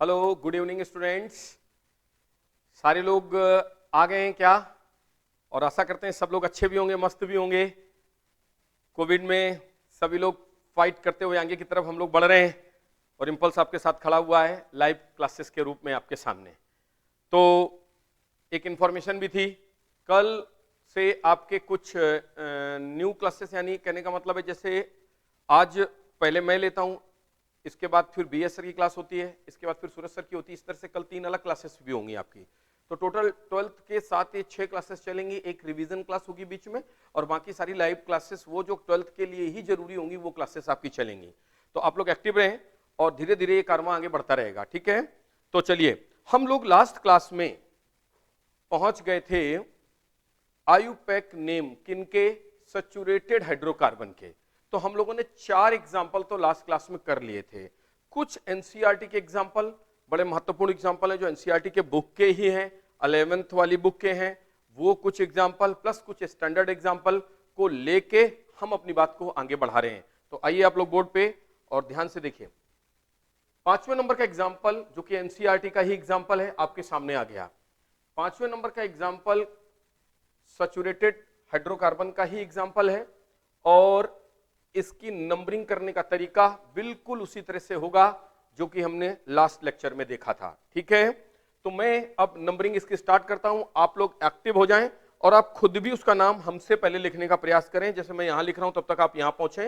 Hello, good evening students. सारे लोग आ गए हैं क्या? और आशा करते हैं सब लोग अच्छे भी होंगे, मस्त भी होंगे। कोविड में सभी लोग फाइट करते हुए आगे की तरफ हम लोग बढ़ रहे हैं और इम्पल्स आपके साथ खड़ा हुआ है लाइव क्लासेस के रूप में आपके सामने। तो एक इन्फॉर्मेशन भी थी, कल से आपके कुछ न्यू क्लासेस, यानी कहने का मतलब है जैसे आज पहले मैं लेता हूं, इसके बाद फिर बीएस सर की क्लास होती है, इसके बाद फिर सूरज सर की होती है। इस तरह से कल 3 अलग क्लासेस भी होंगी आपकी। तो टोटल 12th के साथ ये 6 क्लासेस चलेंगी, एक रिवीजन क्लास होगी बीच में, और बाकी सारी लाइव क्लासेस वो जो 12th के लिए ही जरूरी होंगी वो क्लासेस आपकी चलेंगी। तो आप लोग एक्टिव रहें और धीरे धीरे ये कारवां आगे बढ़ता रहेगा, ठीक है। तो चलिए, हम लोग लास्ट क्लास में पहुंच गए थे आयुपैक नेम किनके, सैचुरेटेड हाइड्रोकार्बन के। तो हम लोगों ने 4 एग्जाम्पल तो लास्ट क्लास में कर लिए थे। कुछ एनसीईआरटी के एग्जाम्पल, बड़े महत्वपूर्ण एग्जाम्पल है जो एनसीईआरटी के बुक के ही हैं, 11th वाली बुक के हैं, वो कुछ एग्जाम्पल प्लस कुछ स्टैंडर्ड एग्जाम्पल को लेके हम अपनी बात को आगे बढ़ा रहे हैं। तो आइए आप लोग बोर्ड पे और ध्यान से देखिए। 5वें नंबर का एग्जाम्पल जो कि एनसीईआरटी का ही एग्जाम्पल है आपके सामने आ गया। 5वें नंबर का एग्जाम्पल सैचुरेटेड हाइड्रोकार्बन का ही एग्जाम्पल है और इसकी नंबरिंग करने का तरीका बिल्कुल उसी तरह से होगा जो कि हमने लास्ट लेक्चर में देखा था, ठीक है। तो मैं अब नंबरिंग इसकी स्टार्ट करता हूं, आप लोग एक्टिव हो जाएं और आप खुद भी उसका नाम हमसे पहले लिखने का प्रयास करें। जैसे मैं यहां लिख रहा हूं तब तक आप यहां पहुंचे,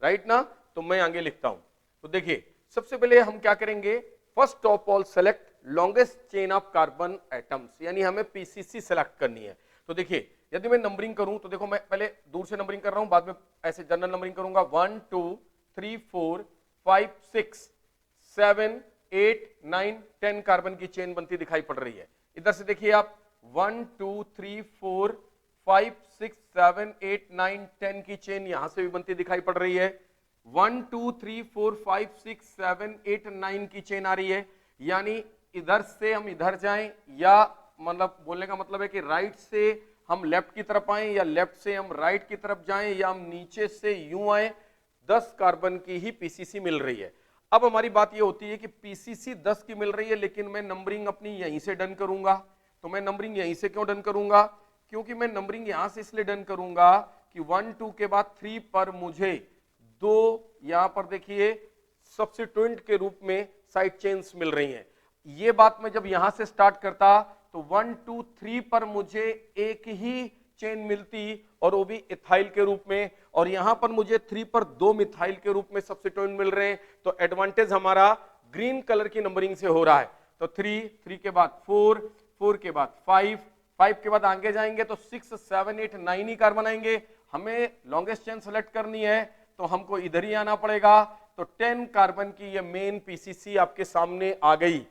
राइट ना। तो मैं आगे लिखता हूं। तो देखिए, सबसे पहले हम क्या करेंगे, first of all select longest chain of carbon atoms, यानी हमें पीसीसी सेलेक्ट करनी है। तो देखिए, यदि मैं नंबरिंग करूं तो देखो, मैं पहले दूर से नंबरिंग कर रहा हूं, बाद में ऐसे जनरल नंबरिंग करूंगा। 1 2 3 4 5 6 7 8 9 10 कार्बन की चेन बनती दिखाई पड़ रही है। इधर से देखिए आप, 1 2 3 4 5 6 7 8 9 10 की चेन यहां से भी बनती दिखाई पड़ रही है। 1 2 3 4 5 6 7 8 9 की चेन आ रही है। यानी इधर से हम इधर जाएं, या मतलब बोलने का मतलब है कि राइट से हम लेफ्ट की तरफ आए, या लेफ्ट से हम राइट की तरफ जाएं, या हम नीचे से यूं आए, 10 कार्बन की ही पीसीसी मिल रही है। अब हमारी बात ये होती है कि पीसीसी 10 की मिल रही है, लेकिन मैं नंबरिंग अपनी यहीं से डन करूंगा। तो मैं नंबरिंग यहीं से क्यों डन करूंगा, क्योंकि मैं नंबरिंग यहां से इसलिए डन करूंगा कि 1 2 के बाद 3 पर मुझे 2 यहां पर देखिए सब्स्टिट्यूएंट के रूप में साइड चेन्स मिल रही हैं। ये बात मैं जब यहां से स्टार्ट करता तो 1 2 3 पर मुझे एक ही चेन मिलती और वो भी इथाइल के रूप में, और यहां पर मुझे 3 पर 2 मिथाइल के रूप में सब्स्टिट्यूएंट मिल रहे हैं। तो एडवांटेज हमारा ग्रीन कलर की नंबरिंग से हो रहा है। तो 3 के बाद 4 के बाद 5 के बाद आगे जाएंगे तो 6 7 8 9 ही कार्बन आएंगे। हमें लॉन्गेस्ट चेन सेलेक्ट करनी है तो हमको इधर ही आना पड़ेगा। तो 10 कार्बन की ये मेन पीसीसी आपके सामने आ गई।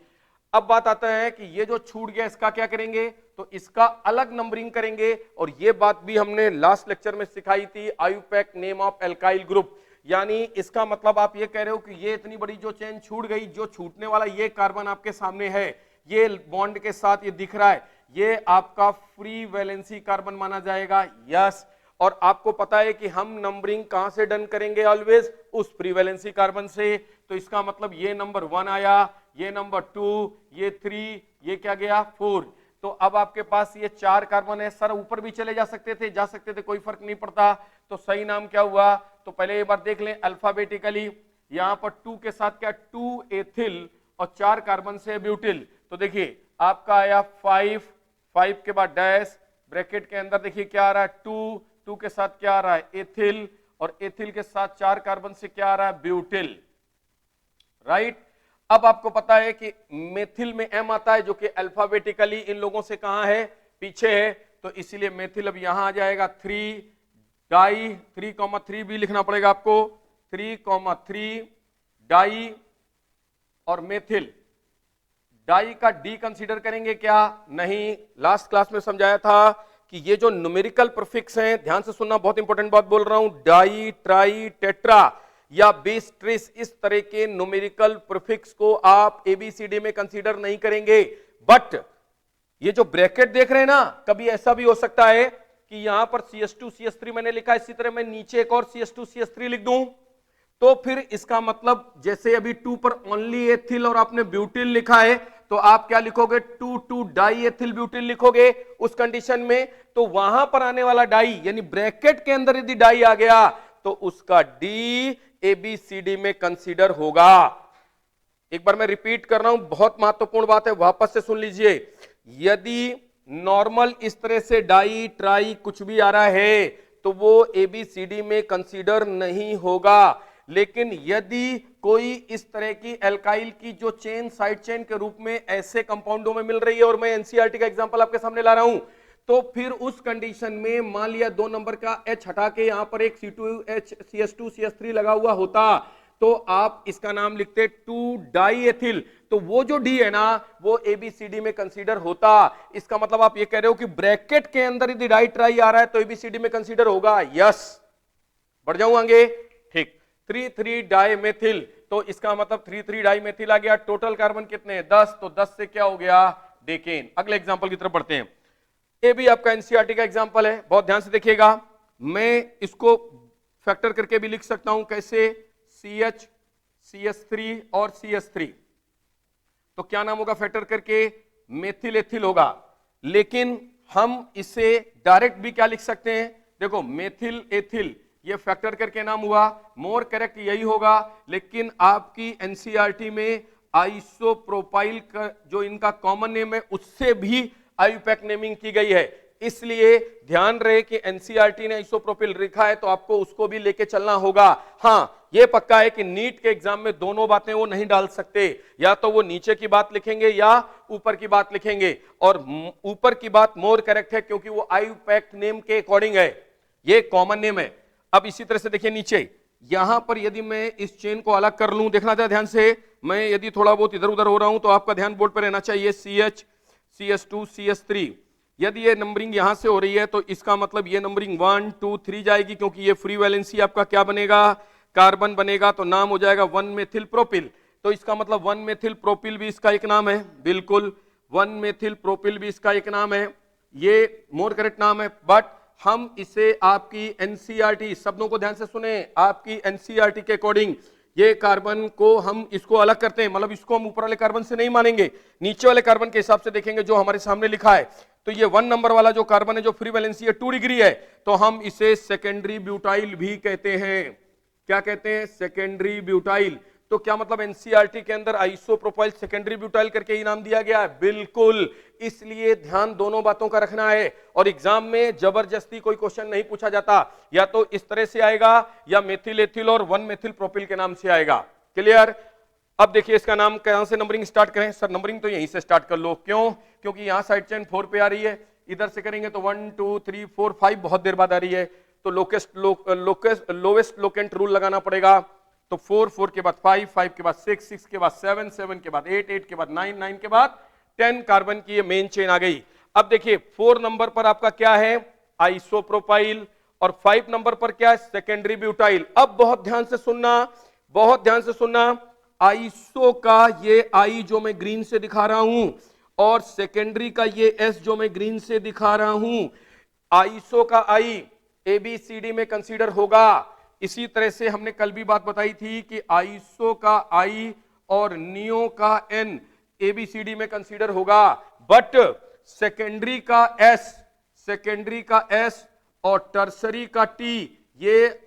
अब बात आता है कि ये जो छूट गया इसका क्या करेंगे, तो इसका अलग नंबरिंग करेंगे। और ये बात भी हमने लास्ट लेक्चर में सिखाई थी, IUPAC name of alkyl group. यानी इसका मतलब आप ये कह रहे हो कि ये इतनी बड़ी जो चेन छूट गई, जो छूटने वाला ये कार्बन आपके सामने है, ये बॉन्ड के साथ ये दिख रहा है, ये आपका फ्री वैलेंसी कार्बन माना जाएगा। यस, और आपको पता है कि हम नंबरिंग कहां से डन करेंगे, ऑलवेज उस फ्री वैलेंसी कार्बन से। तो इसका मतलब ये नंबर 1 आया, ये नंबर 2, ये 3, ये क्या गया 4। तो अब आपके पास ये 4 कार्बन है। सर ऊपर भी चले जा सकते थे, कोई फर्क नहीं पड़ता। तो सही नाम क्या हुआ, तो पहले एक बार देख लें अल्फाबेटिकली। यहां पर 2 के साथ क्या, 2 एथिल और 4 कार्बन से ब्यूटिल। तो देखिए आपका आया 5 के बाद डैश, ब्रैकेट के अंदर देखिए क्या आ रहा है 2 के साथ क्या आ रहा है एथिल, और एथिल के साथ 4 कार्बन से क्या आ रहा है ब्यूटिल, राइट। अब आपको पता है कि मेथिल में एम आता है जो कि अल्फाबेटिकली इन लोगों से कहां है, पीछे है। तो इसीलिए मेथिल अब यहां आ जाएगा 3 डाई, 3,3 भी लिखना पड़ेगा आपको, 3,3 डाई और मेथिल। डाई का डी कंसीडर करेंगे क्या, नहीं। लास्ट क्लास में समझाया था कि ये जो न्यूमेरिकल प्रीफिक्स हैं, ध्यान से सुनना, बहुत इंपॉर्टेंट बात बोल रहा हूं, डाई ट्राई टेट्रा या बेस ट्रेस, इस तरह के न्यूमेरिकल प्रीफिक्स को आप एबीसीडी में कंसीडर नहीं करेंगे। बट ये जो ब्रैकेट देख रहे हैं ना, कभी ऐसा भी हो सकता है कि यहां पर CH2 CH3 मैंने लिखा, इसी तरह मैं नीचे एक और CH2 CH3 लिख दूं, तो फिर इसका मतलब जैसे अभी 2 पर ओनली एथिल और आपने ब्यूटिल लिखा है, तो आप क्या लिखोगे, 2 डाई एथिल ब्यूटिल लिखोगे उस कंडीशन में। तो वहां पर आने वाला डाई यानी ब्रैकेट के अंदर यदि डाई आ गया तो उसका डी ABCD में कंसीडर होगा। एक बार मैं रिपीट कर रहा हूं, बहुत महत्वपूर्ण बात है, वापस से सुन लीजिए। यदि नॉर्मल इस तरह से डाई ट्राई कुछ भी आ रहा है तो वो ABCD में कंसीडर नहीं होगा। लेकिन यदि कोई इस तरह की एल्काइल की जो चेन साइड चेन के रूप में ऐसे कंपाउंडों में मिल रही है, और मैं NCERT का एग्जांपल आपके सामने ला रहा हूं, तो फिर उस कंडीशन में मान लिया 2 नंबर का H हटा के यहां पर एक C2H CH2CH3 लगा हुआ होता, तो आप इसका नाम लिखते 2 डाई एथिल, तो वो जो डी है ना वो ABCD में कंसीडर होता। इसका मतलब आप ये कह रहे हो कि ब्रैकेट के अंदर यदि डाई ट्राई आ रहा है तो ABCD में कंसीडर होगा। यस, बढ़ जाऊं आगे, ठीक। 3,3 डाइमेथिल, तो इसका मतलब 3,3 डाइमेथिल आ गया। टोटल कार्बन कितने हैं, 10, तो 10 से क्या हो गया, डेकेन। अगले एग्जांपल की तरफ बढ़ते हैं। ये भी आपका NCERT का एग्जांपल है, बहुत ध्यान से देखिएगा। मैं इसको फैक्टर करके भी लिख सकता हूं, कैसे, CH CH3 और CH3, तो क्या नाम होगा फैक्टर करके, मेथिल एथिल होगा। लेकिन हम इसे डायरेक्ट भी क्या लिख सकते हैं, देखो मेथिल एथिल ये फैक्टर करके नाम हुआ, मोर करेक्ट यही होगा। लेकिन आपकी NCERT में आइसोप्रोपाइल का जो इनका कॉमन नेम है उससे भी आईयूपैक नेमिंग की गई है। इसलिए ध्यान रहे कि NCERT ने आइसोप्रोपिल लिखा है तो आपको उसको भी लेके चलना होगा। हां, यह पक्का है कि नीट के एग्जाम में दोनों बातें वो नहीं डाल सकते, या तो वो नीचे की बात लिखेंगे या ऊपर की बात लिखेंगे, और ऊपर की बात मोर करेक्ट है क्योंकि वो आईयूपैक नेम के अकॉर्डिंग है, ये कॉमन नेम है। अब इसी तरह से देखिए नीचे, यहां पर यदि मैं इस चेन को अलग कर लूं, देखना था ध्यान से, मैं यदि थोड़ा बहुत इधर उधर हो रहा हूं तो आपका ध्यान बोर्ड पर रहना चाहिए। CH CH2 CH3, यदि ये नंबरिंग यहां से हो रही है तो इसका मतलब ये नंबरिंग 1 2 3 जाएगी, क्योंकि ये फ्री वैलेंसी आपका क्या बनेगा, कार्बन बनेगा, तो नाम हो जाएगा 1 मेथिल प्रोपिल। तो इसका मतलब 1 मेथिल प्रोपिल भी इसका एक नाम है, बिल्कुल 1 मेथिल प्रोपिल भी इसका एक नाम है, ये मोर करेक्ट नाम है। बट हम इसे आपकी NCERT, शब्दों को ध्यान से सुने, आपकी NCERT के अकॉर्डिंग ये कार्बन को हम इसको अलग करते हैं, मतलब इसको हम ऊपर वाले कार्बन से नहीं मानेंगे, नीचे वाले कार्बन के हिसाब से देखेंगे जो हमारे सामने लिखा है। तो ये 1 नंबर वाला जो कार्बन है जो फ्री वैलेंसी है 2 डिग्री है, तो हम इसे सेकेंडरी ब्यूटाइल भी कहते हैं। क्या कहते हैं, सेकेंडरी ब्यूटाइल। तो क्या मतलब NCERT के अंदर आइसोप्रोपाइल सेकेंडरी ब्यूटाइल करके ही नाम दिया गया है, बिल्कुल। इसलिए ध्यान दोनों बातों का रखना है, और एग्जाम में जबरदस्ती कोई क्वेश्चन नहीं पूछा जाता, या तो इस तरह से आएगा या मेथिल एथिल और 1 मेथिल प्रोपिल के नाम से आएगा। क्लियर। अब देखिए इसका नाम कहां से नंबरिंग स्टार्ट करें, सर नंबरिंग तो यहीं से स्टार्ट कर लो, क्यों, क्योंकि यहां साइड चेन 4 पे आ रही है, इधर से करेंगे तो 1 2 3 4 5 बहुत देर बाद आ रही है, तो लोवेस्ट लोकेंट रूल लगाना पड़ेगा। तो 4 4 के बाद 5 5 के बाद 6 6 के बाद 7 7 के बाद 8 8 के बाद 9 9 के बाद 10 कार्बन की ये मेन चेन आ गई। अब देखिए 4 नंबर पर आपका क्या है, आइसोप्रोपाइल, और 5 नंबर पर क्या है, सेकेंडरी ब्यूटाइल। अब बहुत ध्यान से सुनना, बहुत ध्यान से सुनना, आइसो का ये आई जो मैं ग्रीन से दिखा रहा हूं, और सेकेंडरी का ये एस जो मैं ग्रीन से दिखा रहा हूं, आइसो का आई ABCD में कंसीडर होगा। इसी तरह से हमने कल भी बात बताई थी कि आइसो का आई और नियो का एन ABCD में कंसीडर होगा, बट सेकेंडरी का एस और टर्सरी का टी ये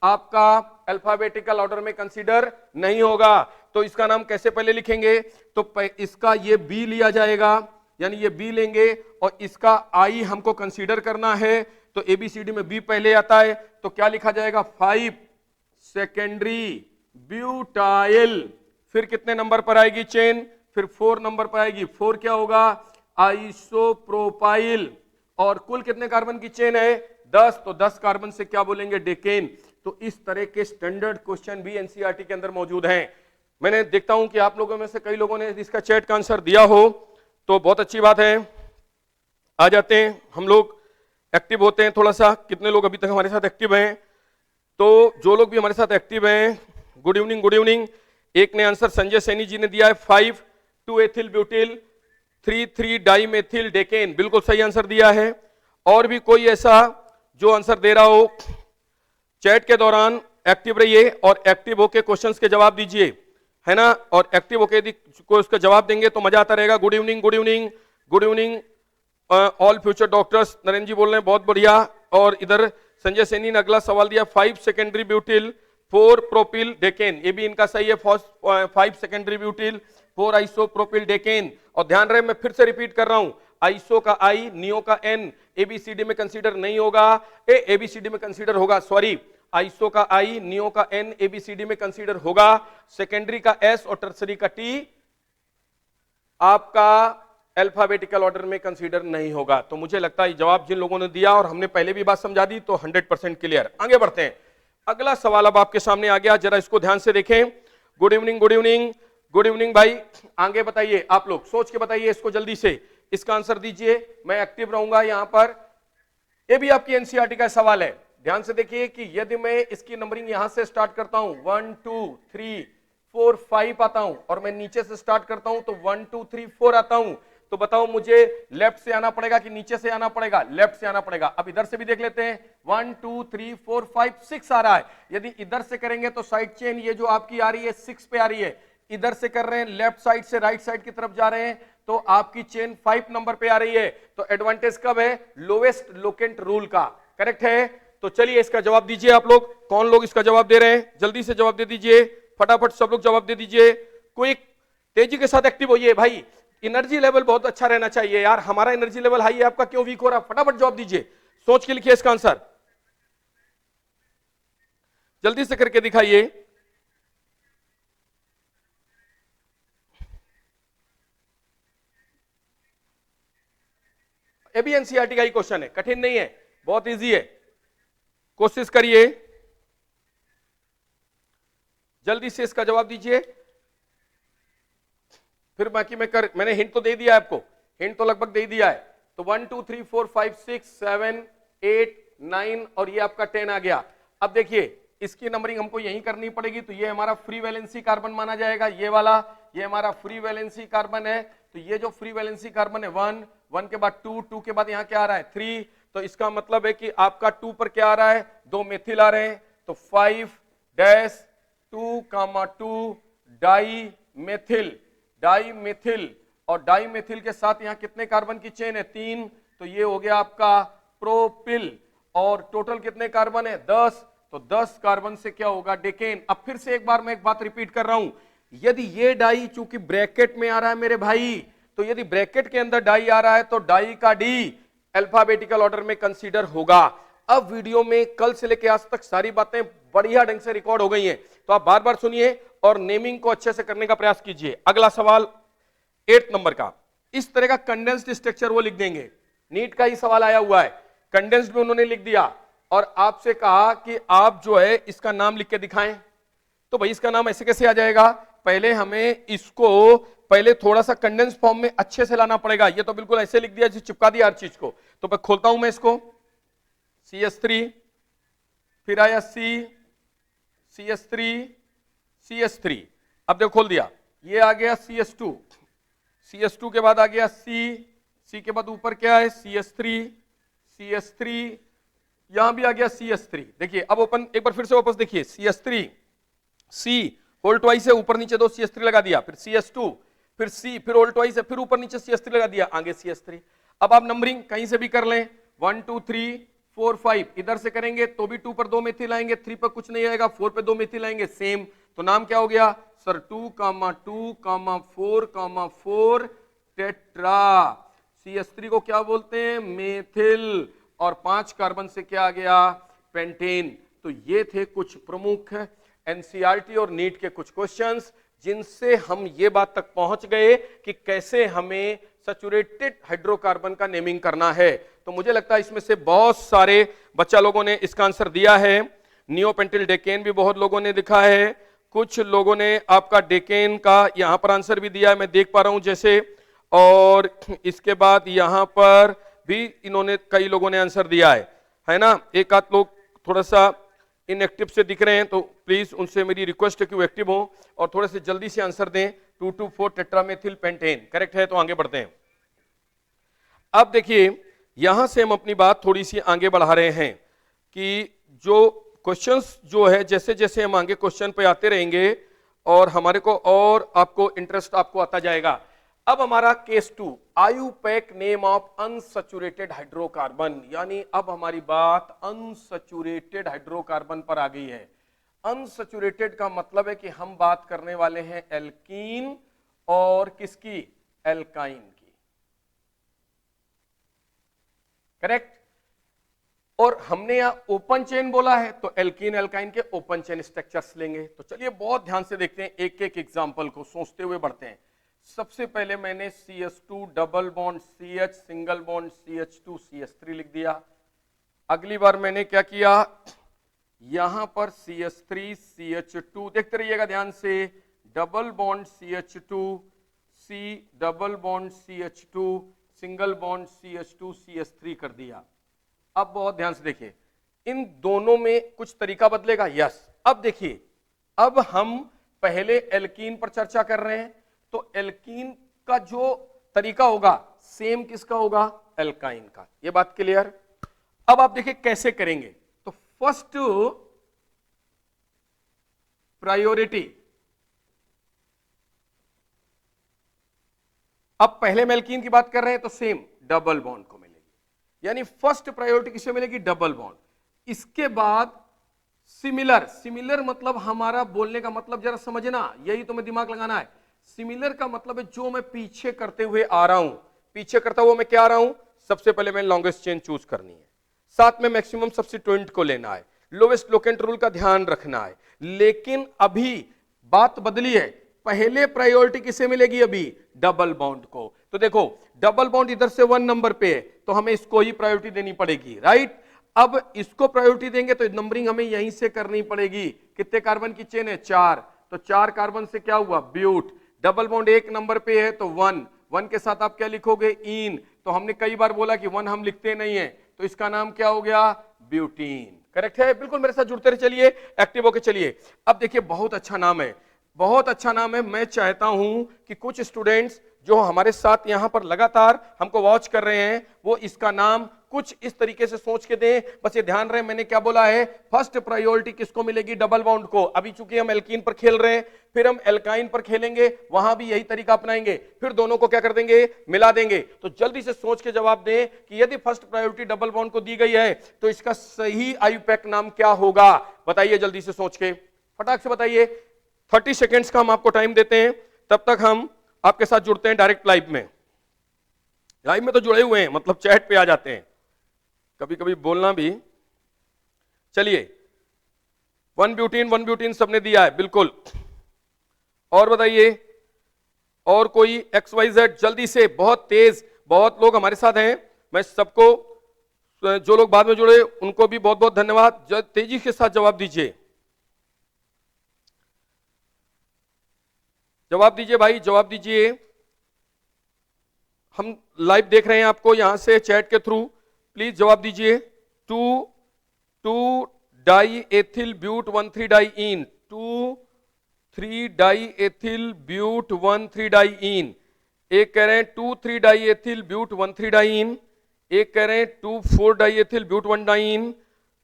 आपका अल्फाबेटिकल ऑर्डर में कंसीडर नहीं होगा। तो इसका नाम कैसे पहले लिखेंगे, तो इसका ये बी लिया जाएगा, यानी ये बी लेंगे, और इसका आई हमको कंसीडर करना है, तो ABCD में बी पहले आता है, तो क्या लिखा जाएगा, 5 सेकेंडरी ब्यूटाइल। फिर कितने नंबर पर आएगी चेन, फिर 4 नंबर पर आएगी, 4 क्या होगा, आइसोप्रोपाइल, और कुल कितने कार्बन की चेन है, 10, तो 10 कार्बन से क्या बोलेंगे, डेकेन। तो इस तरह के स्टैंडर्ड क्वेश्चन भी NCERT के अंदर मौजूद हैं। मैंने देखता हूं कि आप लोगों में से कई लोगों ने इसका चैट का आंसर दिया हो, तो बहुत अच्छी बात है। आ जाते हैं हम लोग, एक्टिव होते हैं थोड़ा सा, कितने लोग अभी तक हमारे साथ एक्टिव हैं, तो जो लोग भी हमारे साथ एक्टिव हैं, गुड इवनिंग गुड इवनिंग। एक ने आंसर संजय सैनी जी ने दिया है 5 2 एथिल ब्यूटिल 3 3 डाइमेथिल डेकेन, बिल्कुल सही आंसर दिया है। और भी कोई ऐसा जो आंसर दे रहा हो चैट के दौरान, एक्टिव रहिए और एक्टिव होके क्वेश्चंस के जवाब दीजिए, है ना, और एक्टिव होके यदि कोई उसका जवाब देंगे तो मजा आता रहेगा। Good evening, good evening, good evening all future doctors, Narendra ji बोल रहे हैं, बहुत बढ़िया। और इधर संजय सैनी ने अगला सवाल दिया, 5 सेकेंडरी ब्यूटिल 4 प्रोपिल डेकेन, ये भी इनका सही है, 5 secondary butyl 4 iso propyl decane. और ध्यान रहे मैं फिर से रिपीट कर रहा हूं, आइसो का आई, नियो का एन, एबीसीडी में कंसीडर नहीं होगा, एबीसीडी में कंसीडर होगा, सॉरी, आइसो का आई, नियो का एन, एबीसीडी में कंसीडर होगा, सेकेंडरी का एस और टर्सरी का टी आपका अल्फाबेटिकल ऑर्डर में कंसीडर नहीं होगा। तो मुझे लगता है जवाब जिन लोगों ने दिया और हमने पहले भी बात समझा दी तो 100% क्लियर। आगे बढ़ते हैं, अगला सवाल अब आपके सामने आ गया, जरा इसको ध्यान से देखें। Good evening, good evening, good evening भाई, आगे बताइए, आप लोग सोच के बताइए इसको, जल्दी से इसका आंसर दीजिए, मैं एक्टिव रहूंगा यहां पर। ये भी आपकी एनसीईआरटी का सवाल है, ध्यान से देखिए कि यदि मैं इसकी नंबरिंग यहां से स्टार्ट करता हूं 1 2 3 4 5 आता हूं और मैं नीचे से स्टार्ट करता हूं तो 1 2 3 4 आता हूं, तो बताओ मुझे लेफ्ट से आना पड़ेगा कि नीचे से आना पड़ेगा? लेफ्ट से आना पड़ेगा। अब इधर से भी देख लेते हैं, 1 2 3 4 5 6 आ रहा है। यदि इधर से करेंगे तो साइड चेन ये जो आपकी आ रही है 6 पे आ रही है, इधर से कर रहे हैं लेफ्ट साइड से राइट साइड की तरफ जा रहे हैं तो आपकी चेन 5 नंबर पे आ रही है। तो एडवांटेज कब है? लोवेस्ट लोकेंट रूल का, करेक्ट है। तो चलिए इसका जवाब दीजिए आप लोग, कौन लोग इसका जवाब दे रहे हैं, जल्दी से जवाब दे दीजिए, फटाफट सब लोग जवाब दे दीजिए, क्विक, तेजी के साथ एक्टिव होइए भाई, एनर्जी लेवल बहुत अच्छा रहना चाहिए यार, हमारा एनर्जी लेवल हाई है, आपका क्यों वीक हो रहा? फटाफट जवाब दीजिए, सोच के लिखिए इसका आंसर, जल्दी से करके दिखाइए। ये भी एनसीईआरटी का ही क्वेश्चन है, कठिन नहीं है, बहुत इजी है, कोशिश करिए, जल्दी से इसका जवाब दीजिए। फिर बाकी मैंने हिंट तो दे दिया है आपको, हिंट तो लगभग दे दिया है। तो 1 2 3 4 5 6 7 8 9 और ये आपका 10 आ गया। अब देखिए इसकी नंबरिंग हमको यहीं करनी पड़ेगी, तो ये हमारा फ्री वैलेंसी कार्बन माना जाएगा, ये वाला, ये हमारा फ्री वैलेंसी कार्बन है। तो ये जो फ्री वैलेंसी कार्बन है 1 1 के बाद 2 2 के बाद यहां क्या आ रहा है 3, तो इसका मतलब है कि आपका 2 पर क्या आ रहा है, 2 मेथिल आ रहे हैं, तो 5-2, 2 डाई मेथिल, डाई मेथिल, और डाई मेथिल के साथ यहां कितने कार्बन की चेन है 3, तो ये हो गया आपका प्रोपिल, और टोटल कितने कार्बन है 10, तो 10 कार्बन से क्या होगा डेकेन। अब फिर से एक बार मैं एक बात रिपीट कर रहा हूं, यदि ये डाई चूंकि ब्रैकेट में आ रहा है मेरे भाई, तो यदि ब्रैकेट के अंदर डाई आ रहा है तो डाई का डी अल्फाबेटिकल ऑर्डर में कंसीडर होगा। अब वीडियो में कल से लेकर आज तक सारी बातें बढ़िया ढंग से रिकॉर्ड हो गई हैं, तो आप बार बार सुनिए और नेमिंग को अच्छे से करने का प्रयास कीजिए। अगला सवाल 8 नंबर का, इस तरह का कंडेंस्ड स्ट्रक्चर वो लिख देंगे, नीट का ही सवाल आया हुआ है, कंडेंस्ड में उन्होंने लिख दिया और आपसे कहा कि आप जो है इसका नाम लिख के दिखाएं। तो भाई इसका नाम ऐसे कैसे आ जाएगा, पहले हमें इसको पहले थोड़ा सा कंडेंस फॉर्म में अच्छे से लाना पड़ेगा। ये तो बिल्कुल ऐसे लिख दिया जैसे चिपका दिया हर चीज को। तो मैं खोलता हूं मैं इसको, CH3, फिर आया C, CH3, CH3, अब देखो खोल दिया, ये आ गया CH2, CH2 के बाद आ गया C के बाद ऊपर क्या है CH3, यहां भी आ गया CH3। देखिए अब ओपन, एक बार फिर से वापस देखिए, CH3, C होल ट्वाइस है, ऊपर नीचे 2 CH3 लगा दिया, फिर CH2, फिर C, फिर होल ट्वाइस है, फिर ऊपर नीचे CH3 लगा दिया, आगे CH3। अब आप नंबरिंग कहीं से भी कर लें, 1 2 3 4 5, इधर से करेंगे तो भी 2 पर 2 मेथिल आएंगे, 3 पर कुछ नहीं आएगा, 4 पे 2 मेथिल आएंगे, सेम। तो नाम क्या हो गया सर, 2, 2, 4 टेट्रा। CH3 को क्या बोलते हैं, मेथिल, और 5 कार्बन से क्या आ गया, पेंटेन। तो ये थे कुछ प्रमुख एनसीईआरटी और नीट के कुछ क्वेश्चंस, जिनसे हम ये बात तक पहुंच गए कि कैसे हमें सैचुरेटेड हाइड्रोकार्बन का नेमिंग करना है। तो मुझे लगता है इसमें से बहुत सारे बच्चा लोगों ने इसका आंसर दिया है। नियोपेंटिल डेकेन भी बहुत लोगों ने लिखा है, कुछ लोगों ने आपका डेकेन का यहां पर आंसर भी दिया है, मैं देख पा रहा हूं जैसे, और इसके बाद यहां पर भी इन्होंने कई लोगों ने आंसर दिया है ना। एक आध लोग थोड़ा सा इनएक्टिव से दिख रहे हैं, तो प्लीज उनसे मेरी रिक्वेस्ट है कि वो एक्टिव हो और थोड़े से जल्दी से आंसर दें। 2,2,4 टेट्रामेथिल पेंटेन करेक्ट है, तो आगे बढ़ते हैं। अब देखिए यहां से हम अपनी बात थोड़ी सी आगे बढ़ा रहे हैं कि जो क्वेश्चंस जो है जैसे जैसे हम आगे क्वेश्चन पे आते रहेंगे और हमारे को और आपको इंटरेस्ट आपको आता जाएगा। अब हमारा case 2, IUPAC name of unsaturated hydrocarbon, यानी अब हमारी बात अनसैचुरेटेड हाइड्रोकार्बन पर आ गई है। अनसैचुरेटेड का मतलब है कि हम बात करने वाले हैं एल्कीन और किसकी, एल्काइन की, करेक्ट। और हमने यहां ओपन चेन बोला है तो एल्कीन एल्काइन के ओपन चेन स्ट्रक्चर्स लेंगे। तो चलिए बहुत ध्यान से देखते हैं, एक एक एग्जांपल को सोचते हुए बढ़ते हैं। सबसे पहले मैंने CH2 double bond CH single bond CH2 CH3 लिख दिया। अगली बार मैंने क्या किया, यहां पर CH3 CH2, देखते रहिएगा ध्यान से, double bond CH2 C double bond CH2 single bond CH2 CH3 कर दिया। अब बहुत ध्यान से देखिए, इन दोनों में कुछ तरीका बदलेगा, यस। अब देखिए, अब हम पहले एल्कीन पर चर्चा कर रहे हैं, तो एल्कीन का जो तरीका होगा सेम किसका होगा, एल्काइन का। ये बात क्लियर। अब आप देखिए कैसे करेंगे। तो फर्स्ट प्रायोरिटी, अब पहले में एल्कीन की बात कर रहे हैं तो सेम डबल बॉन्ड को मिलेगी, यानी फर्स्ट प्रायोरिटी किसे मिलेगी, डबल बॉन्ड। इसके बाद सिमिलर, सिमिलर मतलब हमारा बोलने का मतलब जरा समझना, यही तो मैं दिमाग लगाना है। सिमिलर का मतलब है जो मैं पीछे करते हुए आ रहा हूं, पीछे करता हुआ मैं क्या आ रहा हूं, सबसे पहले मैं लॉन्गेस्ट चेन चूज करनी है, साथ में मैक्सिमम सब्स्टिट्यूएंट को लेना है, लोवेस्ट लोकेंट रूल का ध्यान रखना है। लेकिन अभी बात बदली है, पहले प्रायोरिटी किसे मिलेगी, अभी डबल बॉन्ड को। तो देखो डबल बॉन्ड इधर से 1 नंबर पे है तो हमें इसको ही प्रायोरिटी देनी पड़ेगी, राइट। अब इसको प्रायोरिटी देंगे तो नंबरिंग हमें यहीं से करनी पड़ेगी। कितने कार्बन की चेन है, 4, तो 4 कार्बन से क्या हुआ, ब्यूट। डबल बॉन्ड 1 नंबर पे है तो 1, 1 के साथ आप क्या लिखोगे, इन। तो हमने कई बार बोला कि 1 हम लिखते नहीं है, तो इसका नाम क्या हो गया, ब्यूटीन। करेक्ट है, बिल्कुल मेरे साथ जुड़ते रहे, चलिए एक्टिव होके चलिए। अब देखिए बहुत अच्छा नाम है, बहुत अच्छा नाम है। मैं चाहता हूं कि कुछ स्टूडेंट्स जो हमारे साथ यहां पर लगातार हमको वॉच कर रहे हैं वो इसका नाम कुछ इस तरीके से सोच के दें। बस ये ध्यान रहे मैंने क्या बोला है, फर्स्ट प्रायोरिटी किसको मिलेगी, डबल बॉन्ड को। अभी चूंकि हम एल्कीन पर खेल रहे हैं, फिर हम एल्काइन पर खेलेंगे, वहां भी यही तरीका अपनाएंगे, फिर दोनों को क्या कर देंगे, मिला देंगे। तो जल्दी से सोच के जवाब दें कि यदि फर्स्ट प्रायोरिटी डबल बॉन्ड को दी गई है तो इसका सही आयुपैक नाम क्या होगा, बताइए जल्दी से सोच के, फटाक से बताइए। 30 सेकेंड्स का हम आपको टाइम देते हैं, तब तक हम आपके साथ जुड़ते हैं डायरेक्ट लाइव में। लाइव में तो जुड़े हुए हैं, मतलब चैट पे आ जाते हैं, कभी कभी बोलना भी। चलिए 1 ब्यूटीन सबने दिया है, बिल्कुल। और बताइए, और कोई XYZ जल्दी से, बहुत तेज, बहुत लोग हमारे साथ हैं। मैं सबको, जो लोग बाद में जुड़े उनको भी बहुत बहुत धन्यवाद। तेजी के साथ जवाब दीजिए, जवाब दीजिए भाई, जवाब दीजिए। हम लाइव देख रहे हैं आपको यहां से चैट के थ्रू, प्लीज जवाब दीजिए। 2 di ethyl buta 1,3 diene, 2,3 di ethyl buta 1,3 diene. एक कह रहे हैं 2,3 डाई एथिल ब्यूट 1,3 डाईइन, एक कह रहे हैं 2,4 डाई एथिल ब्यूट 1 डाईइन।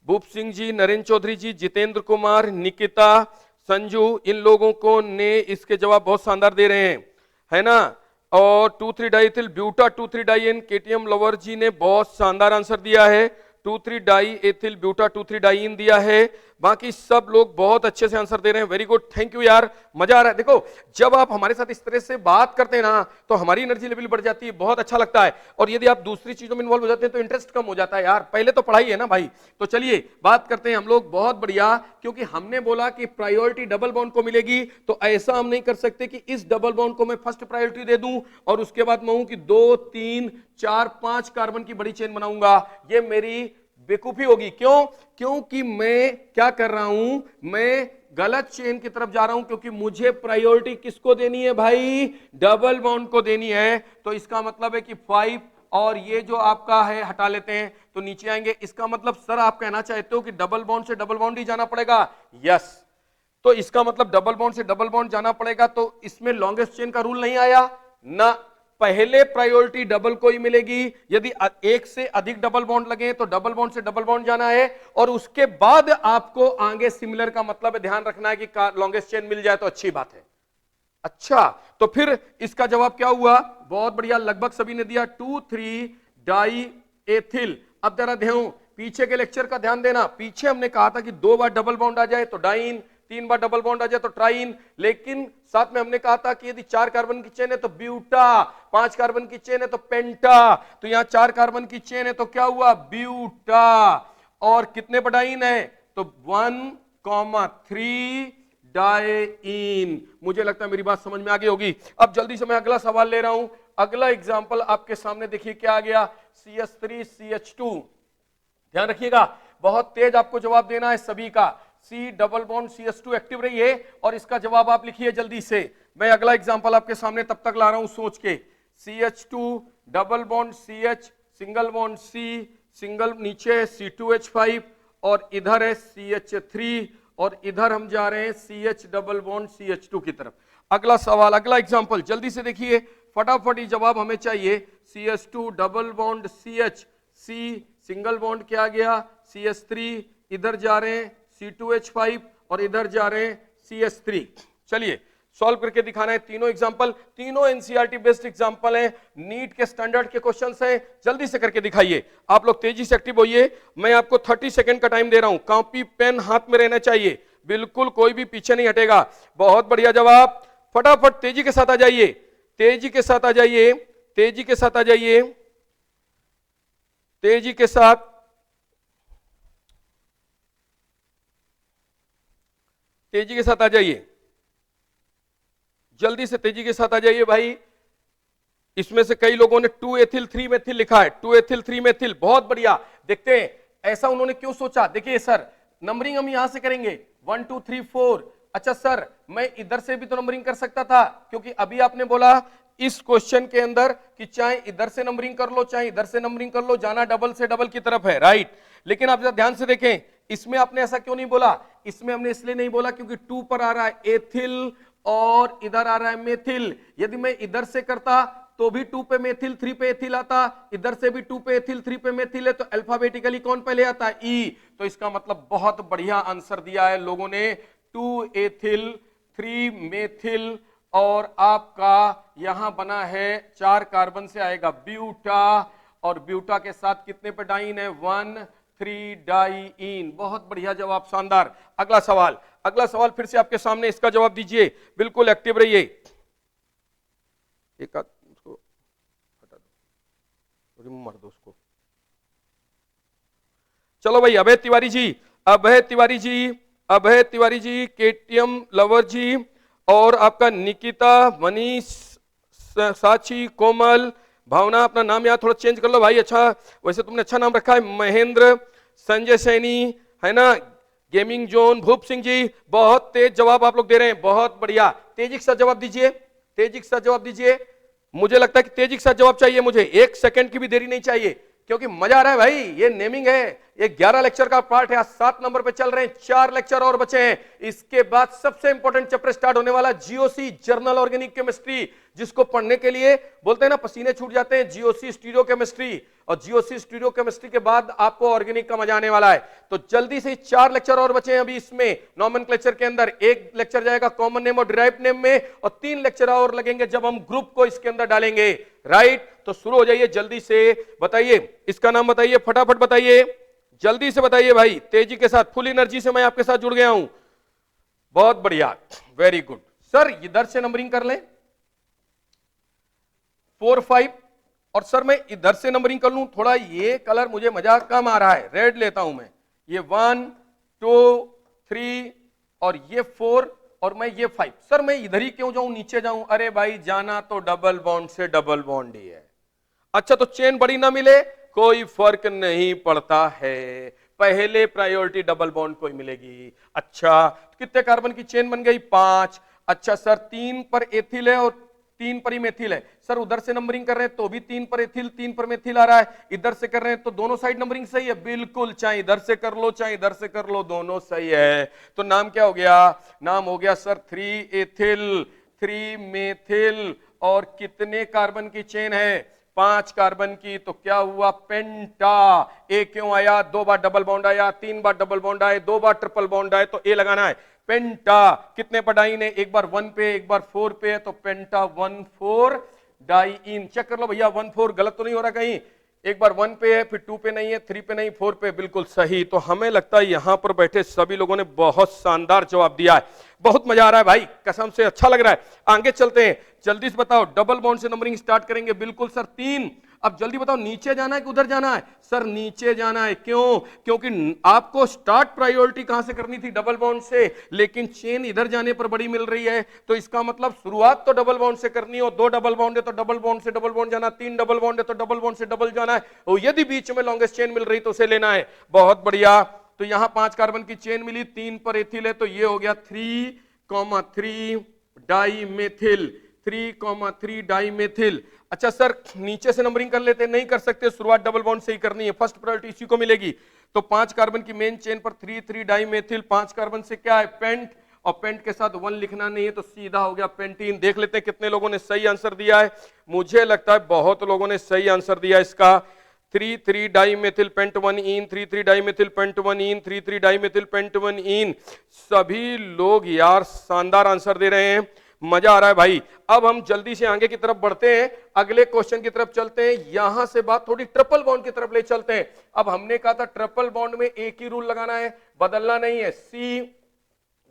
भूप सिंह जी, नरेंद्र चौधरी जी, जितेंद्र कुमार, निकिता, संजू, इन लोगों को ने इसके जवाब बहुत शानदार दे रहे हैं, है ना। और 2,3 डाईएथिल ब्यूटा 2,3 डाईएन, केटीएम लवर जी ने बहुत शानदार आंसर दिया है, 2,3 डाईएथिल ब्यूटा 2,3 डाईइन दिया है। बाकी सब लोग बहुत अच्छे से आंसर दे रहे हैं, वेरी गुड, थैंक यू यार, मजा आ रहा है। देखो जब आप हमारे साथ इस तरह से बात करते हैं ना तो हमारी एनर्जी लेवल बढ़ जाती है, बहुत अच्छा लगता है। और यदि आप दूसरी चीजों में इन्वॉल्व हो जाते हैं तो इंटरेस्ट कम हो जाता है यार, पहले तो पढ़ाई है ना भाई। तो चलिए बात करते हैं हम लोग, बहुत बढ़िया, क्योंकि हमने बोला कि प्रायोरिटी डबल बॉन्ड को मिलेगी, तो ऐसा हम नहीं कर सकते कि इस डबल बॉन्ड को मैं फर्स्ट प्रायोरिटी दे दूं और उसके बाद मैं कि 2, 3, 4, 5 कार्बन की बड़ी चेन बनाऊंगा। ये मेरी बेवकूफी होगी। क्यों? क्योंकि मैं क्या कर रहा हूं, मैं गलत चेन की तरफ जा रहा हूं, क्योंकि मुझे प्रायोरिटी किसको देनी है भाई, डबल बॉन्ड को देनी है। तो इसका मतलब है कि 5 और ये जो आपका है हटा लेते हैं तो नीचे आएंगे। इसका मतलब सर आप कहना चाहते हो कि डबल बॉन्ड से डबल बॉन्ड ही जाना पड़ेगा, यस। तो इसका मतलब डबल बॉन्ड से डबल बॉन्ड जाना पड़ेगा, तो इसमें लॉन्गेस्ट चेन का रूल नहीं आया ना, पहले प्रायोरिटी डबल को ही मिलेगी। यदि एक से अधिक डबल बॉन्ड लगे तो डबल बॉन्ड से डबल बॉन्ड जाना है, और उसके बाद आपको आगे सिमिलर का मतलब है, ध्यान रखना है कि लॉन्गेस्ट चेन मिल जाए तो अच्छी बात है। अच्छा, तो फिर इसका जवाब क्या हुआ? बहुत बढ़िया, लगभग सभी ने दिया 2,3 डाई एथिल। अब जरा ध्यान, पीछे के लेक्चर का ध्यान देना। पीछे हमने कहा था कि 2 बार डबल बॉन्ड आ जाए तो डाइन, 3 बार डबल बॉन्ड आ जाए तो ट्राइन, लेकिन साथ में हमने कहा था कि यदि 4 कार्बन की चेन है तो ब्यूटा, 5 कार्बन की चेन है तो पेंटा। तो यहां 4 कार्बन की चेन है तो क्या हुआ? ब्यूटा। और कितने पर डाइन है? तो 1,3 डाइन। मुझे लगता है मेरी बात समझ में आ गई होगी। अब जल्दी से मैं अगला सवाल ले रहा हूं। अगला एग्जाम्पल आपके सामने देखिए क्या आ गया, CH3CH2। ध्यान रखिएगा, बहुत तेज आपको जवाब देना है सभी का। C double bond CH2 active रही है, और इसका जवाब आप लिखिए जल्दी से। मैं अगला एग्जांपल आपके सामने तब तक ला रहा हूं सोच के। CH2 double bond CH, single bond C, single नीचे C2H5, और इधर है CH3, और इधर हम जा रहे हैं CH डबल बॉन्ड CH2 की तरफ। अगला सवाल, अगला एग्जांपल जल्दी से देखिए, फटाफट ही जवाब हमें चाहिए। CH2 double bond CH, C single bond क्या गया CH3, इधर जा रहे हैं C2H5, और इधर जा रहे हैं CH3। चलिए सॉल्व करके दिखाना है तीनों एग्जांपल। तीनों एनसीईआरटी बेस्ड एग्जांपल हैं, नीट के स्टैंडर्ड के क्वेश्चंस हैं। जल्दी से करके दिखाइए। आप लोग तेजी से एक्टिव होइए। मैं आपको 30 सेकंड का टाइम दे रहा हूं। कॉपी पेन हाथ में रहना चाहिए, बिल्कुल कोई भी पीछे नहीं हटेगा। बहुत बढ़िया जवाब, फटाफट तेजी के साथ आ जाइए, तेजी के साथ आ जाइए, तेजी के साथ आ जाइए, तेजी के साथ, तेजी के साथ आ जाइए, जल्दी से तेजी के साथ आ जाइए भाई। इसमें से कई लोगों ने 2 एथिल 3 मेथिल लिखा है, 2 एथिल 3 मेथिल, बहुत बढ़िया। देखते हैं ऐसा उन्होंने क्यों सोचा। देखिए सर, नंबरिंग हम यहां से करेंगे 1 2 3 4। अच्छा सर, मैं इधर से भी तो नंबरिंग कर सकता था, क्योंकि अभी आपने बोला इस क्वेश्चन के अंदर कि चाहे इधर से नंबरिंग कर लो चाहे इधर से नंबरिंग कर लो, जाना डबल से डबल की तरफ है, राइट। लेकिन आप जरा ध्यान से देखें, इसमें आपने ऐसा क्यों नहीं बोला? इसमें हमने इसलिए नहीं बोला क्योंकि 2 पर आ रहा है एथिल और इधर आ रहा है मेथिल। यदि मैं इधर से करता तो भी 2 पे मेथिल 3 पे एथिल आता, इधर से भी 2 पे एथिल 3 पे मेथिल है, तो अल्फाबेटिकली कौन पहले आता है? ई। तो इसका मतलब बहुत बढ़िया आंसर दिया है लोगों ने, 2 एथिल 3 मेथिल, और आपका यहां बना है 4 कार्बन से आएगा ब्यूटा, और ब्यूटा के साथ कितने पे डाइन है? 1,3 डाइइन। बहुत बढ़िया जवाब, शानदार। अगला सवाल, अगला सवाल फिर से आपके सामने, इसका जवाब दीजिए, बिल्कुल एक्टिव रहिए। एक उसको हटा दो, रिमूव मार दो उसको। चलो भाई, अभय तिवारी जी, अभय तिवारी जी, अभय तिवारी जी, केटीएम लवर जी, और आपका निकिता, मनीष, साची, कोमल, भावना, अपना नाम यहाँ थोड़ा चेंज कर लो भाई। अच्छा, वैसे तुमने अच्छा नाम रखा है, महेंद्र, संजय सैनी, है ना, गेमिंग जोन, भूप सिंह जी, बहुत तेज जवाब आप लोग दे रहे हैं, बहुत बढ़िया। तेजी के साथ जवाब दीजिए, तेजी के साथ जवाब दीजिए। मुझे लगता है कि तेजी के साथ जवाब चाहिए मुझे, 1 सेकंड की भी देरी नहीं चाहिए, क्योंकि मजा आ रहा है भाई। ये नेमिंग है, ये 11 लेक्चर का पार्ट है, 7 नंबर पे चल रहे हैं, 4 लेक्चर और बचे हैं। इसके बाद सबसे इंपॉर्टेंट चैप्टर स्टार्ट होने वाला, जीओसी, जर्नल ऑर्गेनिक केमिस्ट्री, जिसको पढ़ने के लिए बोलते हैं ना पसीने छूट जाते हैं, जीओसी स्टीरियो केमिस्ट्री, और जीओसी स्टीरियो केमिस्ट्री के बाद आपको ऑर्गेनिक का मजा आने वाला है। तो जल्दी से 4 लेक्चर और बचे हैं अभी इसमें, नॉमेनक्लेचर के अंदर। 1 लेक्चर जाएगा कॉमन नेम और डिराइव्ड नेम में, और 3 लेक्चर और लगेंगे जब हम ग्रुप को इसके अंदर डालेंगे, राइट। तो शुरू हो जाइए, जल्दी से बताइए, इसका नाम बताइए, फटाफट बताइए, जल्दी से बताइए भाई, तेजी के साथ। फुल एनर्जी से मैं आपके साथ जुड़ गया हूं, बहुत बढ़िया, वेरी गुड। सर इधर से नंबरिंग कर लें 4 5, और सर मैं इधर से नंबरिंग कर लूं, थोड़ा ये कलर मुझे मजा कम आ रहा है, रेड लेता हूं मैं। ये 1 2 3 और ये 4 और मैं ये 5। सर मैं इधर ही क्यों जाऊं, नीचे जाऊं? अरे भाई जाना तो डबल बॉन्ड से डबल बॉन्ड ही है। अच्छा, तो चेन बड़ी ना मिले कोई फर्क नहीं पड़ता है, पहले प्रायोरिटी डबल बॉन्ड को ही मिलेगी। अच्छा, कितने कार्बन की चेन बन गई? 5। अच्छा सर, 3 पर एथिल है और 3 पर ही मेथिल है। सर उधर से नंबरिंग कर रहे हैं तो भी 3 पर एथिल 3 पर मेथिल आ रहा है, इधर से कर रहे हैं तो दोनों साइड नंबरिंग सही है, बिल्कुल, चाहे इधर से कर लो चाहे इधर से कर लो, दोनों सही है। तो नाम क्या हो गया? नाम हो गया सर 3 एथिल 3 मेथिल, और कितने कार्बन की चेन है? 5 कार्बन की। तो क्या हुआ? पेंटा। ए क्यों आया? 2 बार डबल बॉन्ड आया, 3 बार डबल बॉन्ड आए, 2 बार ट्रिपल बॉन्ड आए, तो ए लगाना है। पेंटा कितने पर डाइन है? एक बार 1 पे, एक बार 4 पे है, तो पेंटा 1 4 डाइन। चेक कर लो भैया, 1 4 गलत तो नहीं हो रहा कहीं? एक बार 1 पे है, फिर 2 पे नहीं है, 3 पे नहीं, 4 पे, बिल्कुल सही। तो हमें लगता है यहां पर बैठे सभी लोगों ने बहुत शानदार जवाब दिया है। बहुत मजा आ रहा है भाई, कसम से अच्छा लग रहा है। आगे चलते हैं, जल्दी से बताओ। डबल बॉन्ड से नंबरिंग स्टार्ट करेंगे। बिल्कुल सर, 3। अब जल्दी बताओ, नीचे जाना है कि उधर जाना है? सर नीचे जाना है। क्यों? क्योंकि आपको स्टार्ट प्रायोरिटी कहां से करनी थी? डबल बॉन्ड से, लेकिन चेन इधर जाने पर बड़ी मिल रही है, तो इसका मतलब शुरुआत तो डबल बॉन्ड से करनी हो। 2 डबल बॉन्ड है तो डबल बॉन्ड से डबल बॉन्ड जाना, 3 डबल बॉन्ड है तो डबल बॉन्ड से डबल जाना है, और यदि बीच में लॉन्गेस्ट चेन मिल रही तो उसे लेना है। बहुत बढ़िया। तो यहां 5 कार्बन की चेन मिली, 3 पर एथिल है, तो ये हो गया 3,3 डाइमेथिल। 3,3 डाइमेथिल। अच्छा सर, नीचे से नंबरिंग कर लेते हैं? नहीं कर सकते, शुरुआत डबल बॉन्ड से ही करनी है, फर्स्ट प्रायोरिटी इसी को मिलेगी। तो 5 कार्बन की मेन चेन पर 3,3 डाइमेथिल। 5 कार्बन से क्या है? पेंट, और पेंट के साथ 1 लिखना नहीं है, तो सीधा हो गया पेंटीन। देख लेते हैं कितने लोगों ने सही आंसर दिया है। मुझे लगता है बहुत लोगों ने सही आंसर दिया इसका। 3,3 डाइमेथिल पेंट 1 इन, 3,3 डाइमेथिल पेंट 1 इन, 3,3 डाइमेथिल पेंट 1 इन। सभी लोग यार शानदार आंसर दे रहे हैं, मजा आ रहा है भाई। अब हम जल्दी से आगे की तरफ बढ़ते हैं, अगले क्वेश्चन की तरफ चलते हैं। यहां से बात थोड़ी ट्रिपल बॉन्ड की तरफ ले चलते हैं। अब हमने कहा था ट्रिपल बॉन्ड में एक ही रूल लगाना है, बदलना नहीं है। C,